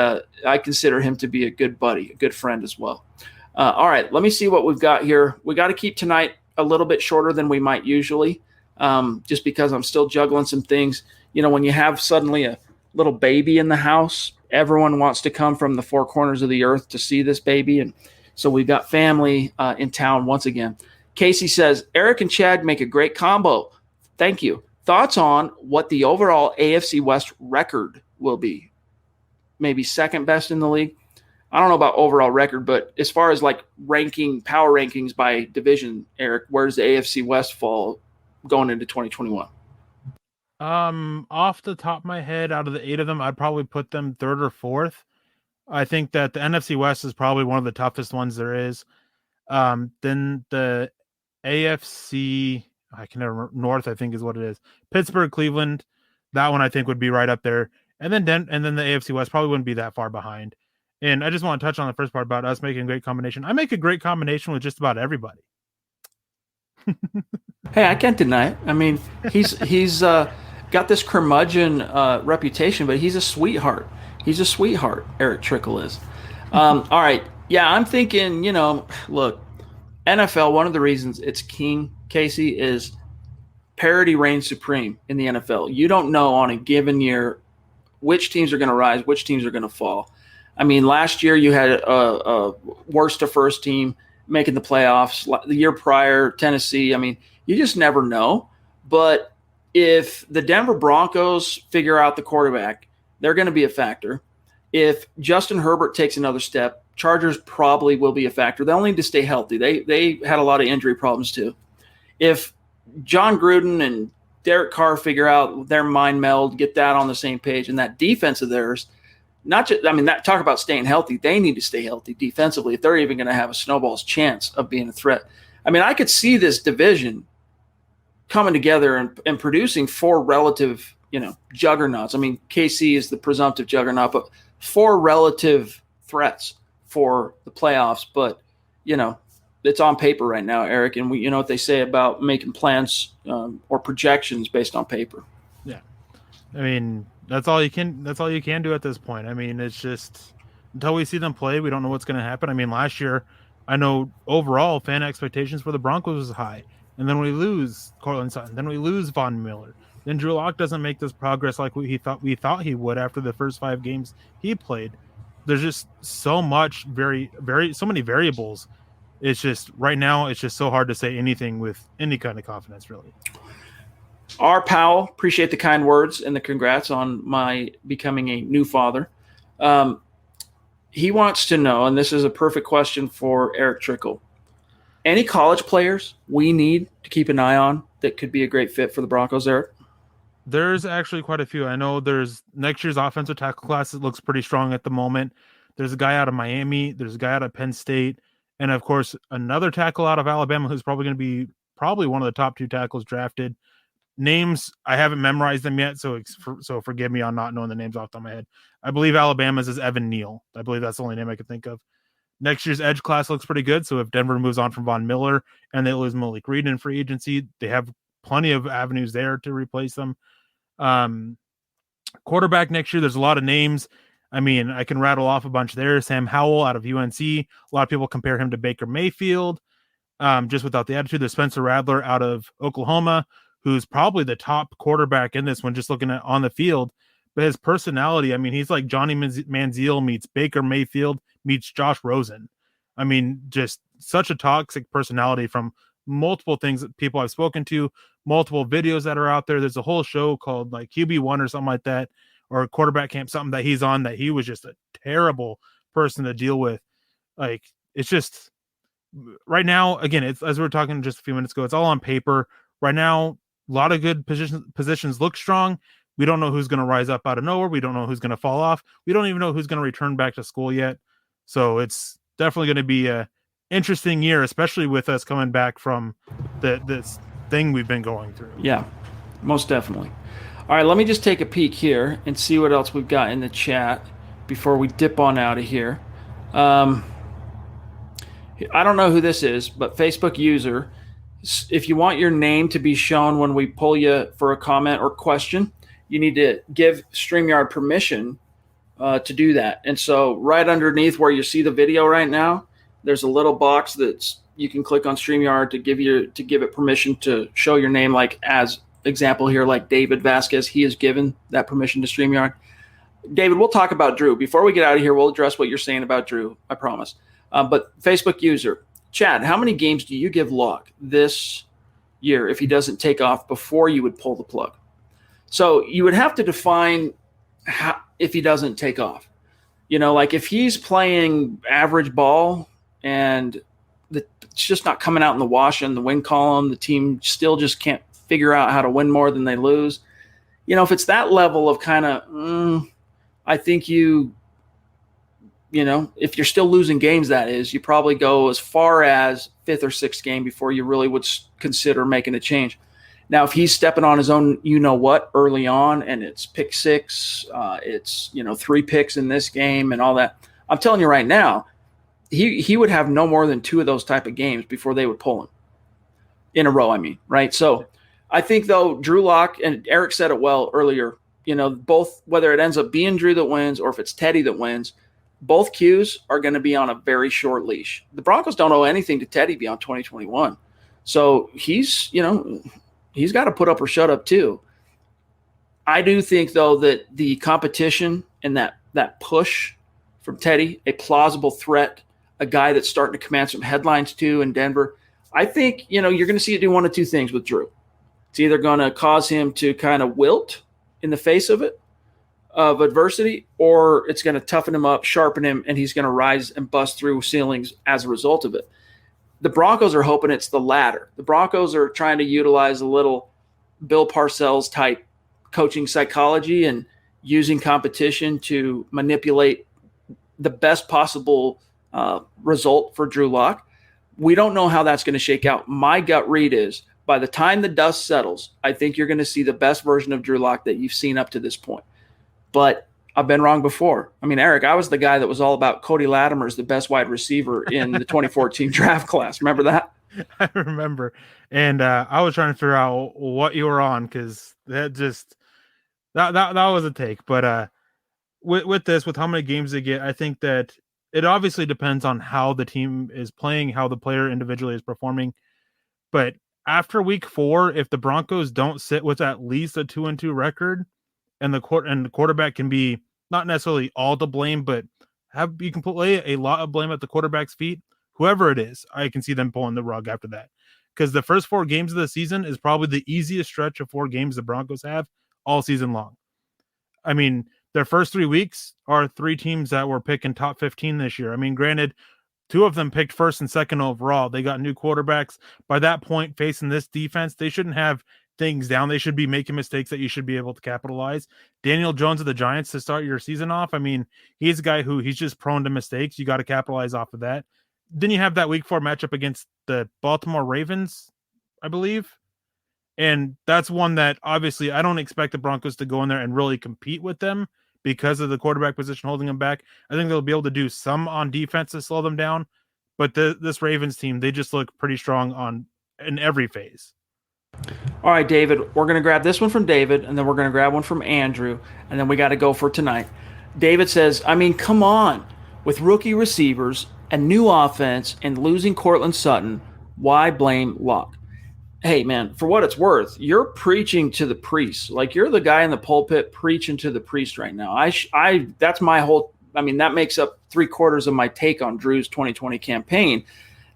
I consider him to be a good buddy, a good friend as well. All right, let me see what we've got here. We got to keep tonight a little bit shorter than we might usually, just because I'm still juggling some things. When you have suddenly a little baby in the house, everyone wants to come from the 4 corners of the earth to see this baby, and so we've got family in town once again. Casey says, Eric and Chad make a great combo. Thank you. Thoughts on what the overall AFC West record will be? Maybe second best in the league? I don't know about overall record, but as far as like power rankings by division, Eric, where does the AFC West fall going into 2021? Off the top of my head, out of the 8 of them, I'd probably put them 3rd or 4th. I think that the NFC West is probably one of the toughest ones there is. Then the AFC, I can never remember, North, I think is what it is. Pittsburgh, Cleveland, that one I think would be right up there. And then the AFC West probably wouldn't be that far behind. And I just want to touch on the first part about us making a great combination. I make a great combination with just about everybody. Hey, I can't deny it. I mean, he's got this curmudgeon reputation, but he's a sweetheart. He's a sweetheart, Erick Trickel is. All right. Yeah, I'm thinking, look, NFL, one of the reasons it's king, Casey, is parity reigns supreme in the NFL. You don't know on a given year which teams are going to rise, which teams are going to fall. I mean, last year you had a worst to first team making the playoffs. The year prior, Tennessee. I mean, you just never know. But if the Denver Broncos figure out the quarterback, they're going to be a factor. If Justin Herbert takes another step, Chargers probably will be a factor. They'll need to stay healthy. They had a lot of injury problems too. If John Gruden and Derek Carr figure out their mind meld, get that on the same page, and that defense of theirs, talk about staying healthy. They need to stay healthy defensively if they're even going to have a snowball's chance of being a threat. I mean, I could see this division coming together and producing 4 relative, juggernauts. I mean, KC is the presumptive juggernaut, but 4 relative threats for the playoffs. But, it's on paper right now, Eric, and we, what they say about making plans or projections based on paper. Yeah. I mean, that's all you can do at this point. I mean, it's just until we see them play, we don't know what's going to happen. I mean, last year, I know overall fan expectations for the Broncos was high. And then we lose Cortland Sutton. Then we lose Von Miller. Then Drew Lock doesn't make this progress like we thought he would after the first 5 games he played. There's just so many variables it's just right now, it's just so hard to say anything with any kind of confidence, really. R. Powell, appreciate the kind words and the congrats on my becoming a new father. He wants to know, and this is a perfect question for Erick Trickel, any college players we need to keep an eye on that could be a great fit for the Broncos, Eric? There's actually quite a few. I know there's next year's offensive tackle class. It looks pretty strong at the moment. There's a guy out of Miami. There's a guy out of Penn State. And, of course, another tackle out of Alabama who's probably going to be one of the top 2 tackles drafted. Names, I haven't memorized them yet, so forgive me on not knowing the names off the top of my head. I believe Alabama's is Evan Neal. I believe that's the only name I can think of. Next year's edge class looks pretty good, so if Denver moves on from Von Miller and they lose Malik Reed in free agency, they have plenty of avenues there to replace them. Quarterback next year, there's a lot of names. I mean, I can rattle off a bunch there. Sam Howell out of UNC. A lot of people compare him to Baker Mayfield, just without the attitude. There's Spencer Rattler out of Oklahoma, who's probably the top quarterback in this one, just looking at on the field. But his personality, I mean, he's like Johnny Manziel meets Baker Mayfield meets Josh Rosen. I mean, just such a toxic personality from multiple things that people I've spoken to, multiple videos that are out there. There's a whole show called like QB1 or something like that, or Quarterback Camp, something that he's on, that he was just a terrible person to deal with. Like, it's just right now, again, it's as we were talking just a few minutes ago, it's all on paper. Right now, a lot of good positions look strong. We don't know who's going to rise up out of nowhere. We don't know who's going to fall off. We don't even know who's going to return back to school yet. So it's definitely going to be a interesting year, especially with us coming back from this thing we've been going through. Yeah, most definitely. All right, let me just take a peek here and see what else we've got in the chat before we dip on out of here. I don't know who this is, but Facebook user, if you want your name to be shown when we pull you for a comment or question, you need to give StreamYard permission to do that. And so right underneath where you see the video right now, there's a little box that's you can click on StreamYard to give it permission to show your name, like as example here, like David Vasquez, he has given that permission to StreamYard. David, we'll talk about Drew. Before we get out of here, we'll address what you're saying about Drew, I promise. But Facebook user, Chad, how many games do you give Locke this year if he doesn't take off before you would pull the plug? So you would have to define how, if he doesn't take off. You know, like if he's playing average ball and it's just not coming out in the wash and the win column, the team still just can't figure out how to win more than they lose. You know, if it's that level of kind of, I think you know, if you're still losing games, that is, you probably go as far as 5th or 6th game before you really would consider making a change. Now, if he's stepping on his own, you know what, early on, and it's pick 6, it's, 3 picks in this game and all that. I'm telling you right now, he would have no more than 2 of those type of games before they would pull him in a row. I mean, right? So I think though, Drew Lock, and Eric said it well earlier, both, whether it ends up being Drew that wins or if it's Teddy that wins, both Qs are going to be on a very short leash. The Broncos don't owe anything to Teddy beyond 2021. So he's got to put up or shut up too. I do think, though, that the competition and that push from Teddy, a plausible threat, a guy that's starting to command some headlines too in Denver, I think, you're going to see it do one of two things with Drew. It's either going to cause him to kind of wilt in the face of adversity, or it's going to toughen him up, sharpen him, and he's going to rise and bust through ceilings as a result of it. The Broncos are hoping it's the latter. The Broncos are trying to utilize a little Bill Parcells type coaching psychology and using competition to manipulate the best possible result for Drew Lock. We don't know how that's going to shake out. My gut read is by the time the dust settles, I think you're going to see the best version of Drew Lock that you've seen up to this point. But I've been wrong before. I mean, Eric, I was the guy that was all about Cody Latimer as the best wide receiver in the 2014 draft class. Remember that? I remember. And I was trying to figure out what you were on, because that was a take. But with this, with how many games they get, I think that it obviously depends on how the team is playing, how the player individually is performing. But after week 4, if the Broncos don't sit with at least a 2-2 record, and the quarterback can be not necessarily all to blame, but you can lay a lot of blame at the quarterback's feet, whoever it is, I can see them pulling the rug after that. Because the first 4 games of the season is probably the easiest stretch of 4 games the Broncos have all season long. I mean, their first 3 weeks are 3 teams that were picking top 15 this year. I mean, granted, 2 of them picked first and second overall. They got new quarterbacks. By that point, facing this defense, they shouldn't have things down. They should be making mistakes that you should be able to capitalize. Daniel Jones of the Giants to start your season off. I mean, he's a guy who he's just prone to mistakes. You got to capitalize off of that. Then you have that week 4 matchup against the Baltimore Ravens, I believe. And that's one that obviously I don't expect the Broncos to go in there and really compete with them because of the quarterback position holding them back. I think they'll be able to do some on defense to slow them down. But this Ravens team, they just look pretty strong in every phase. All right, David, we're going to grab this one from David, and then we're going to grab one from Andrew, and then we got to go for tonight. David says, I mean, come on. With rookie receivers and new offense and losing Cortland Sutton, why blame Luck? Hey, man, for what it's worth, you're preaching to the priest. Like, you're the guy in the pulpit preaching to the priest right now. That's my whole – I mean, that makes up 3/4 of my take on Drew's 2020 campaign.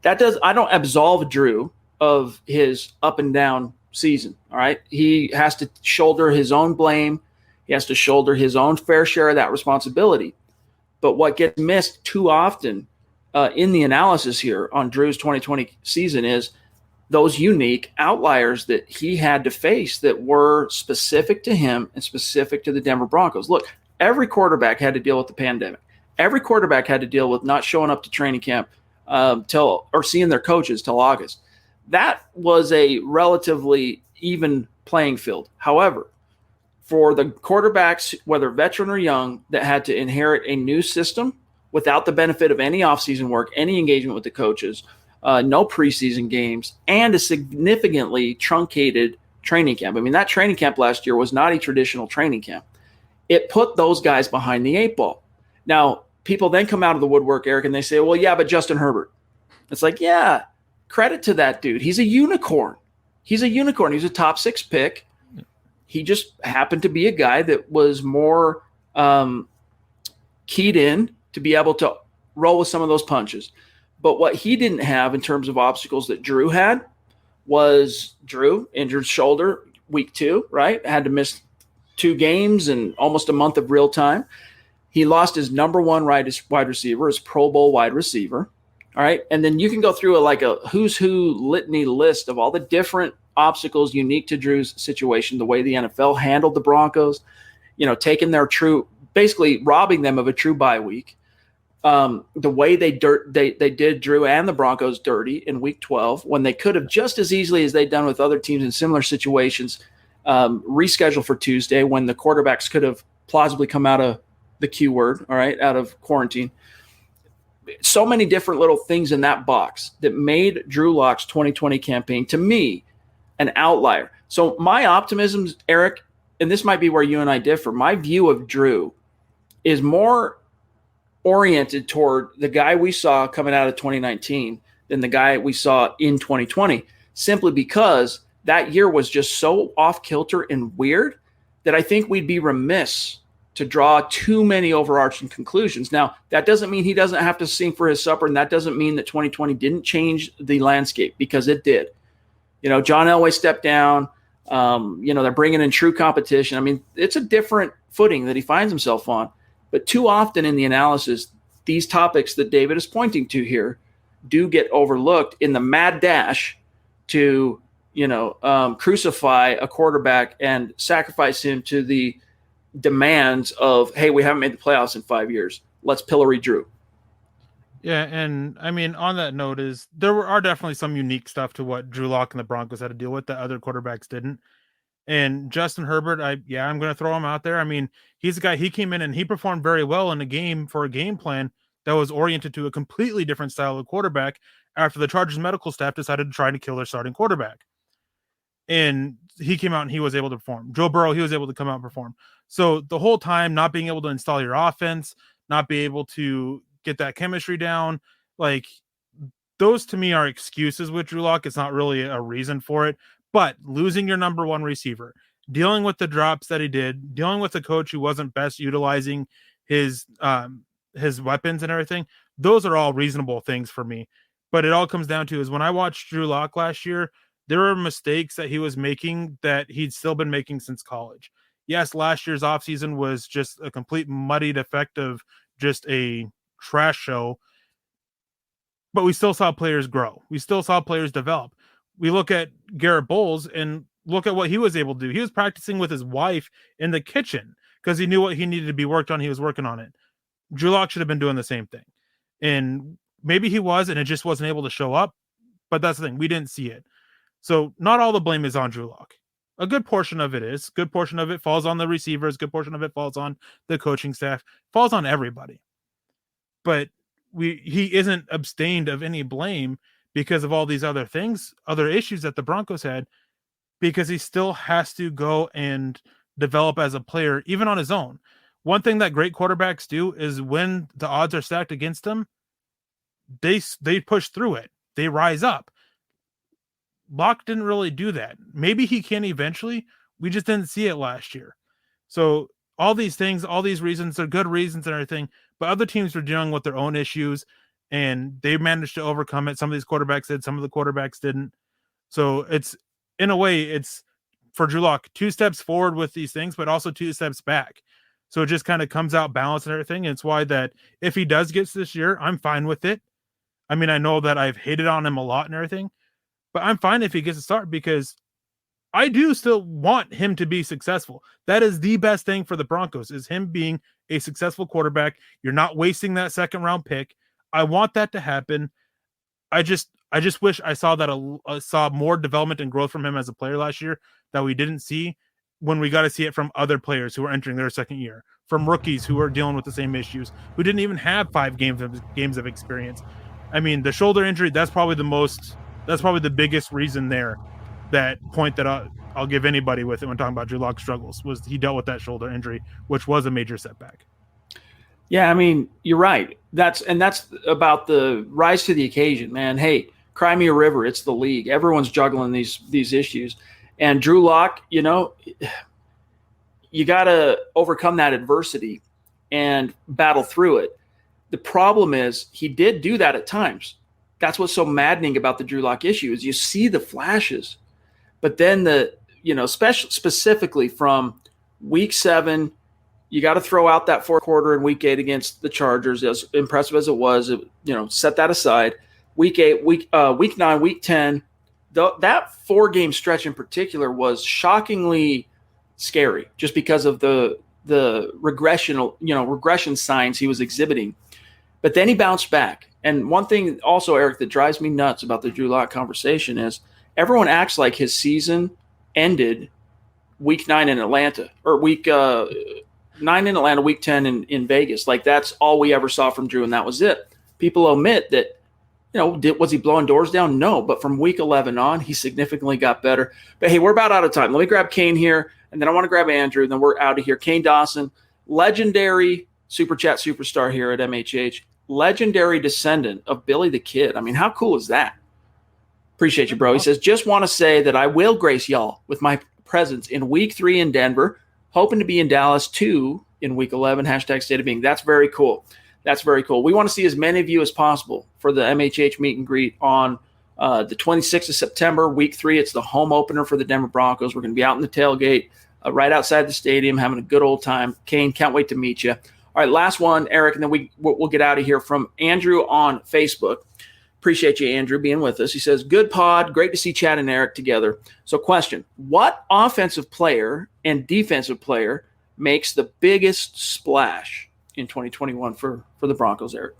I don't absolve Drew of his up and down season, all right? He has to shoulder his own blame. He has to shoulder his own fair share of that responsibility. But what gets missed too often in the analysis here on Drew's 2020 season is those unique outliers that he had to face that were specific to him and specific to the Denver Broncos. Look, every quarterback had to deal with the pandemic. Every quarterback had to deal with not showing up to training camp or seeing their coaches till August. That was a relatively even playing field. However, for the quarterbacks, whether veteran or young, that had to inherit a new system without the benefit of any offseason work, any engagement with the coaches, no preseason games, and a significantly truncated training camp. I mean, that training camp last year was not a traditional training camp. It put those guys behind the 8 ball. Now, people then come out of the woodwork, Eric, and they say, well, yeah, but Justin Herbert. It's like, yeah, credit to that dude. He's a unicorn. He's a top 6 pick. He just happened to be a guy that was more keyed in to be able to roll with some of those punches. But what he didn't have in terms of obstacles that Drew had was Drew, injured shoulder, week 2, right? Had to miss 2 games and almost a month of real time. He lost his number 1 wide receiver, his Pro Bowl wide receiver. All right. And then you can go through a who's who litany list of all the different obstacles unique to Drew's situation, the way the NFL handled the Broncos, taking their basically robbing them of a true bye week. The way they did Drew and the Broncos dirty in week 12 when they could have just as easily as they'd done with other teams in similar situations rescheduled for Tuesday when the quarterbacks could have plausibly come out of the Q word, all right, out of quarantine. So many different little things in that box that made Drew Lock's 2020 campaign, to me, an outlier. So my optimism, Eric, and this might be where you and I differ, my view of Drew is more oriented toward the guy we saw coming out of 2019 than the guy we saw in 2020, simply because that year was just so off kilter and weird that I think we'd be remiss to draw too many overarching conclusions. Now, that doesn't mean he doesn't have to sing for his supper, and that doesn't mean that 2020 didn't change the landscape, because it did. John Elway stepped down. They're bringing in true competition. I mean, it's a different footing that he finds himself on. But too often in the analysis, these topics that David is pointing to here do get overlooked in the mad dash to, crucify a quarterback and sacrifice him to the demands of, hey, we haven't made the playoffs in 5 years. Let's pillory Drew. Yeah, and I mean, on that note, there are definitely some unique stuff to what Drew Lock and the Broncos had to deal with that other quarterbacks didn't. And Justin Herbert, I'm going to throw him out there. I mean, he's a guy, he came in and he performed very well in a game for a game plan that was oriented to a completely different style of quarterback after the Chargers medical staff decided to try to kill their starting quarterback. And he came out and he was able to perform. Joe Burrow, he was able to come out and perform. So the whole time, not being able to install your offense, not be able to get that chemistry down, like those to me are excuses with Drew Lock. It's not really a reason for it. But losing your number 1 receiver, dealing with the drops that he did, dealing with the coach who wasn't best utilizing his weapons and everything, those are all reasonable things for me. But it all comes down to is when I watched Drew Lock last year, there were mistakes that he was making that he'd still been making since college. Yes, last year's offseason was just a complete muddied effect of just a trash show, but we still saw players grow. We still saw players develop. We look at Garrett Bowles and look at what he was able to do. He was practicing with his wife in the kitchen because he knew what he needed to be worked on. He was working on it. Drew Lock should have been doing the same thing. And maybe he was, and it just wasn't able to show up. But that's the thing. We didn't see it. So not all the blame is on Drew Lock. A good portion of it is. Good portion of it falls on the receivers. Good portion of it falls on the coaching staff. Falls on everybody. But he isn't abstained of any blame because of all these other things, other issues that the Broncos had, because he still has to go and develop as a player, even on his own. One thing that great quarterbacks do is when the odds are stacked against them, they push through it. They rise up. Locke didn't really do that. Maybe he can eventually. We just didn't see it last year. So all these things, all these reasons are good reasons and everything, but other teams were dealing with their own issues and they managed to overcome it. Some of these quarterbacks did, some of the quarterbacks didn't. So it's, in a way, it's for Drew Lock 2 steps forward with these things, but also 2 steps back. So it just kind of comes out balanced and everything. And it's why that if he does get this year, I'm fine with it. I mean, I know that I've hated on him a lot and everything, but I'm fine if he gets a start because I do still want him to be successful. That is the best thing for the Broncos, is him being a successful quarterback. You're not wasting that second round pick. I want that to happen. I just wish I saw that saw more development and growth from him as a player last year that we didn't see when we got to see it from other players who are entering their second year, from rookies who are dealing with the same issues, who didn't even have 5 games of experience. I mean, the shoulder injury, that's probably the biggest reason there. That point that I'll give anybody with it when talking about Drew Lock's struggles was he dealt with that shoulder injury, which was a major setback. Yeah, I mean, you're right. That's about the rise to the occasion, man. Hey, cry me a river. It's the league. Everyone's juggling these issues. And Drew Lock, you got to overcome that adversity and battle through it. The problem is he did do that at times. That's what's so maddening about the Drew Lock issue is you see the flashes, but then specifically from week 7, you got to throw out that fourth quarter in week 8 against the Chargers, as impressive as it was, set that aside. Week 8, week 9, week 10, that 4-game stretch in particular was shockingly scary just because of the regression signs he was exhibiting. But then he bounced back. And one thing also, Eric, that drives me nuts about the Drew Lock conversation is everyone acts like his season ended week 9 in Atlanta, or week 9 in Atlanta, week 10 in Vegas. Like that's all we ever saw from Drew, and that was it. People omit that, was he blowing doors down? No, but from week 11 on, he significantly got better. But hey, we're about out of time. Let me grab Kane here, and then I want to grab Andrew, and then we're out of here. Kane Dawson, legendary Super Chat superstar here at MHH. Legendary descendant of Billy the Kid. I mean, how cool is that? Appreciate you, bro. He says, just want to say that I will grace y'all with my presence in week 3 in Denver, hoping to be in Dallas too in week 11, hashtag state of being. That's very cool. That's very cool. We want to see as many of you as possible for the MHH meet and greet on the 26th of September, week 3. It's the home opener for the Denver Broncos. We're going to be out in the tailgate right outside the stadium, having a good old time. Kane, can't wait to meet you. All right, last one, Eric, and then we'll get out of here from Andrew on Facebook. Appreciate you, Andrew, being with us. He says, good pod. Great to see Chad and Eric together. So question, what offensive player and defensive player makes the biggest splash in 2021 for the Broncos, Eric?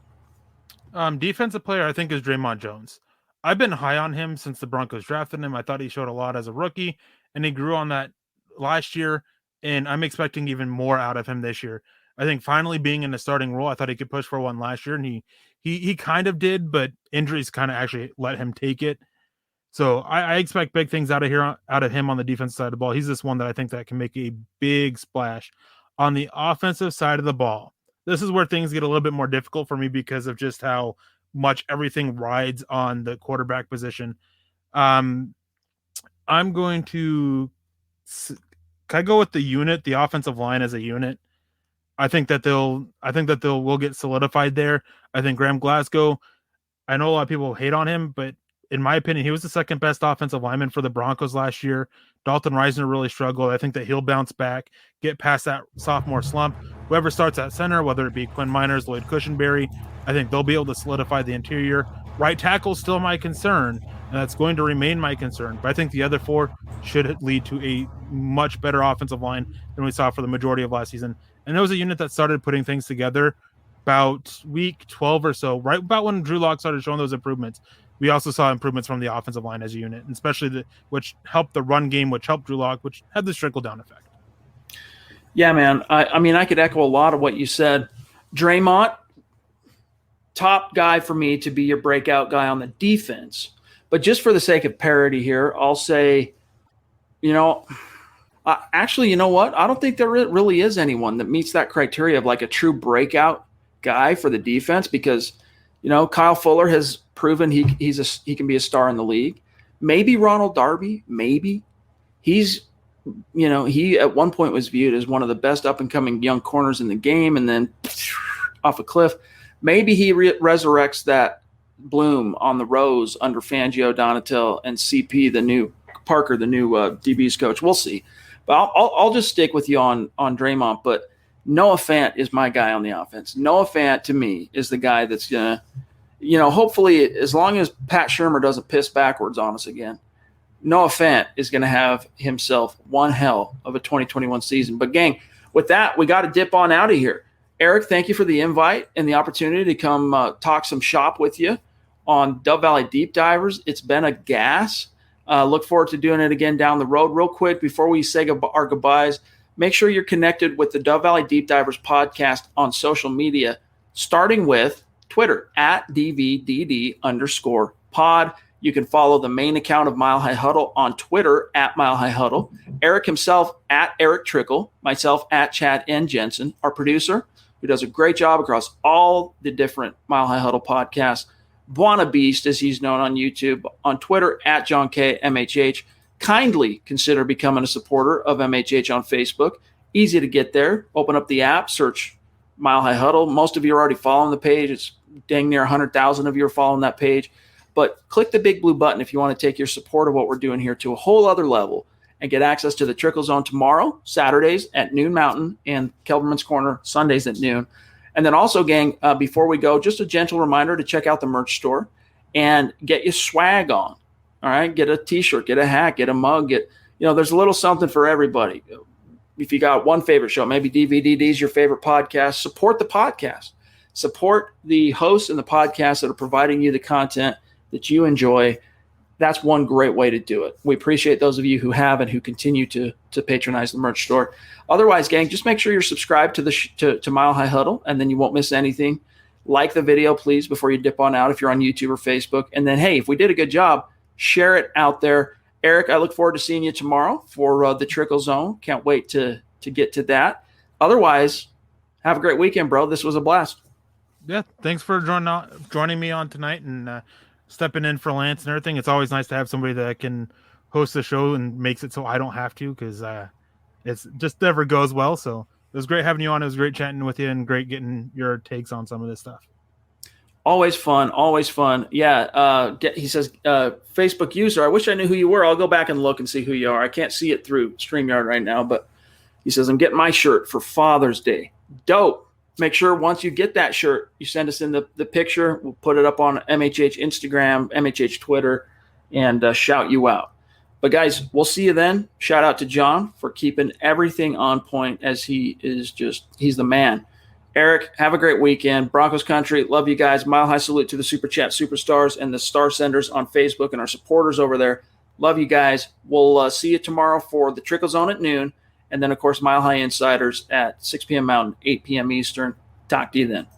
Defensive player, I think, is Draymond Jones. I've been high on him since the Broncos drafted him. I thought he showed a lot as a rookie, and he grew on that last year, and I'm expecting even more out of him this year. I think finally being in the starting role, I thought he could push for one last year, and he kind of did, but injuries kind of actually let him take it. So I expect big things out of him on the defensive side of the ball. He's this one that I think that can make a big splash. On the offensive side of the ball, this is where things get a little bit more difficult for me because of just how much everything rides on the quarterback position. I'm going to can I go with the offensive line as a unit? I think that we'll get solidified there. I think Graham Glasgow, I know a lot of people hate on him, but in my opinion, he was the second best offensive lineman for the Broncos last year. Dalton Reisner really struggled. I think that he'll bounce back, get past that sophomore slump. Whoever starts at center, whether it be Quinn Miners, Lloyd Cushenberry, I think they'll be able to solidify the interior. Right tackle is still my concern, and that's going to remain my concern. But I think the other four should lead to a much better offensive line than we saw for the majority of last season. And it was a unit that started putting things together about week 12 or so, right about when Drew Lock started showing those improvements. We also saw improvements from the offensive line as a unit, and especially which helped the run game, which helped Drew Lock, which had this trickle-down effect. Yeah, man. I mean, I could echo a lot of what you said. Draymond, top guy for me to be your breakout guy on the defense. But just for the sake of parity here, I'll say, actually, you know what? I don't think there really is anyone that meets that criteria of like a true breakout guy for the defense because, Kyle Fuller has proven he can be a star in the league. Maybe Ronald Darby, maybe. He at one point was viewed as one of the best up-and-coming young corners in the game and then off a cliff. Maybe he resurrects that bloom on the rose under Fangio, Donatel, and CP, the new Parker, the new DB's coach. We'll see. But I'll just stick with you on Draymond. But Noah Fant is my guy on the offense. Noah Fant, to me, is the guy that's going to, hopefully, as long as Pat Shurmur doesn't piss backwards on us again, Noah Fant is going to have himself one hell of a 2021 season. But, gang, with that, we got to dip on out of here. Eric, thank you for the invite and the opportunity to come talk some shop with you on Dove Valley Deep Divers. It's been a gas. Look forward to doing it again down the road. Real quick, before we say our goodbyes, make sure you're connected with the Dove Valley Deep Divers podcast on social media, starting with Twitter at DVDD_pod. You can follow the main account of Mile High Huddle on Twitter at Mile High Huddle. Eric himself at Erick Trickel, myself at Chad N. Jensen, our producer, who does a great job across all the different Mile High Huddle podcasts. Buona Beast, as he's known on YouTube, on Twitter at John K. MHH. Kindly consider becoming a supporter of MHH on Facebook. Easy to get there. Open up the app, search Mile High Huddle. Most of you are already following the page. It's dang near 100,000 of you are following that page. But click the big blue button if you want to take your support of what we're doing here to a whole other level and get access to the Trickle Zone tomorrow, Saturdays at noon Mountain, and Kelberman's Corner Sundays at noon. And then also, gang, before we go, just a gentle reminder to check out the merch store and get your swag on. All right, get a T-shirt, get a hat, get a mug, there's a little something for everybody. If you got one favorite show, maybe DVDD is your favorite podcast, support the podcast. Support the hosts and the podcasts that are providing you the content that you enjoy. That's one great way to do it. We appreciate those of you who have and who continue to patronize the merch store. Otherwise, gang, just make sure you're subscribed to to Mile High Huddle, and then you won't miss anything. Like the video, please, before you dip on out if you're on YouTube or Facebook. And then, hey, if we did a good job, share it out there. Eric, I look forward to seeing you tomorrow for the Trickle Zone. Can't wait to get to that. Otherwise, have a great weekend, bro. This was a blast. Yeah, thanks for joining me on tonight and stepping in for Lance and everything. It's always nice to have somebody that can host the show and makes it so I don't have to, because it's just never goes well. So it was great having you on. It was great chatting with you and great getting your takes on some of this stuff. Always fun. Always fun. Yeah. He says, Facebook user, I wish I knew who you were. I'll go back and look and see who you are. I can't see it through StreamYard right now, but he says, I'm getting my shirt for Father's Day. Dope. Make sure once you get that shirt, you send us in the picture. We'll put it up on MHH Instagram, MHH Twitter, and shout you out. But, guys, we'll see you then. Shout out to John for keeping everything on point, as he's the man. Eric, have a great weekend. Broncos country, love you guys. Mile high salute to the Super Chat superstars and the star senders on Facebook and our supporters over there. Love you guys. We'll see you tomorrow for the Trickle Zone at noon. And then, of course, Mile High Insiders at 6 p.m. Mountain, 8 p.m. Eastern. Talk to you then.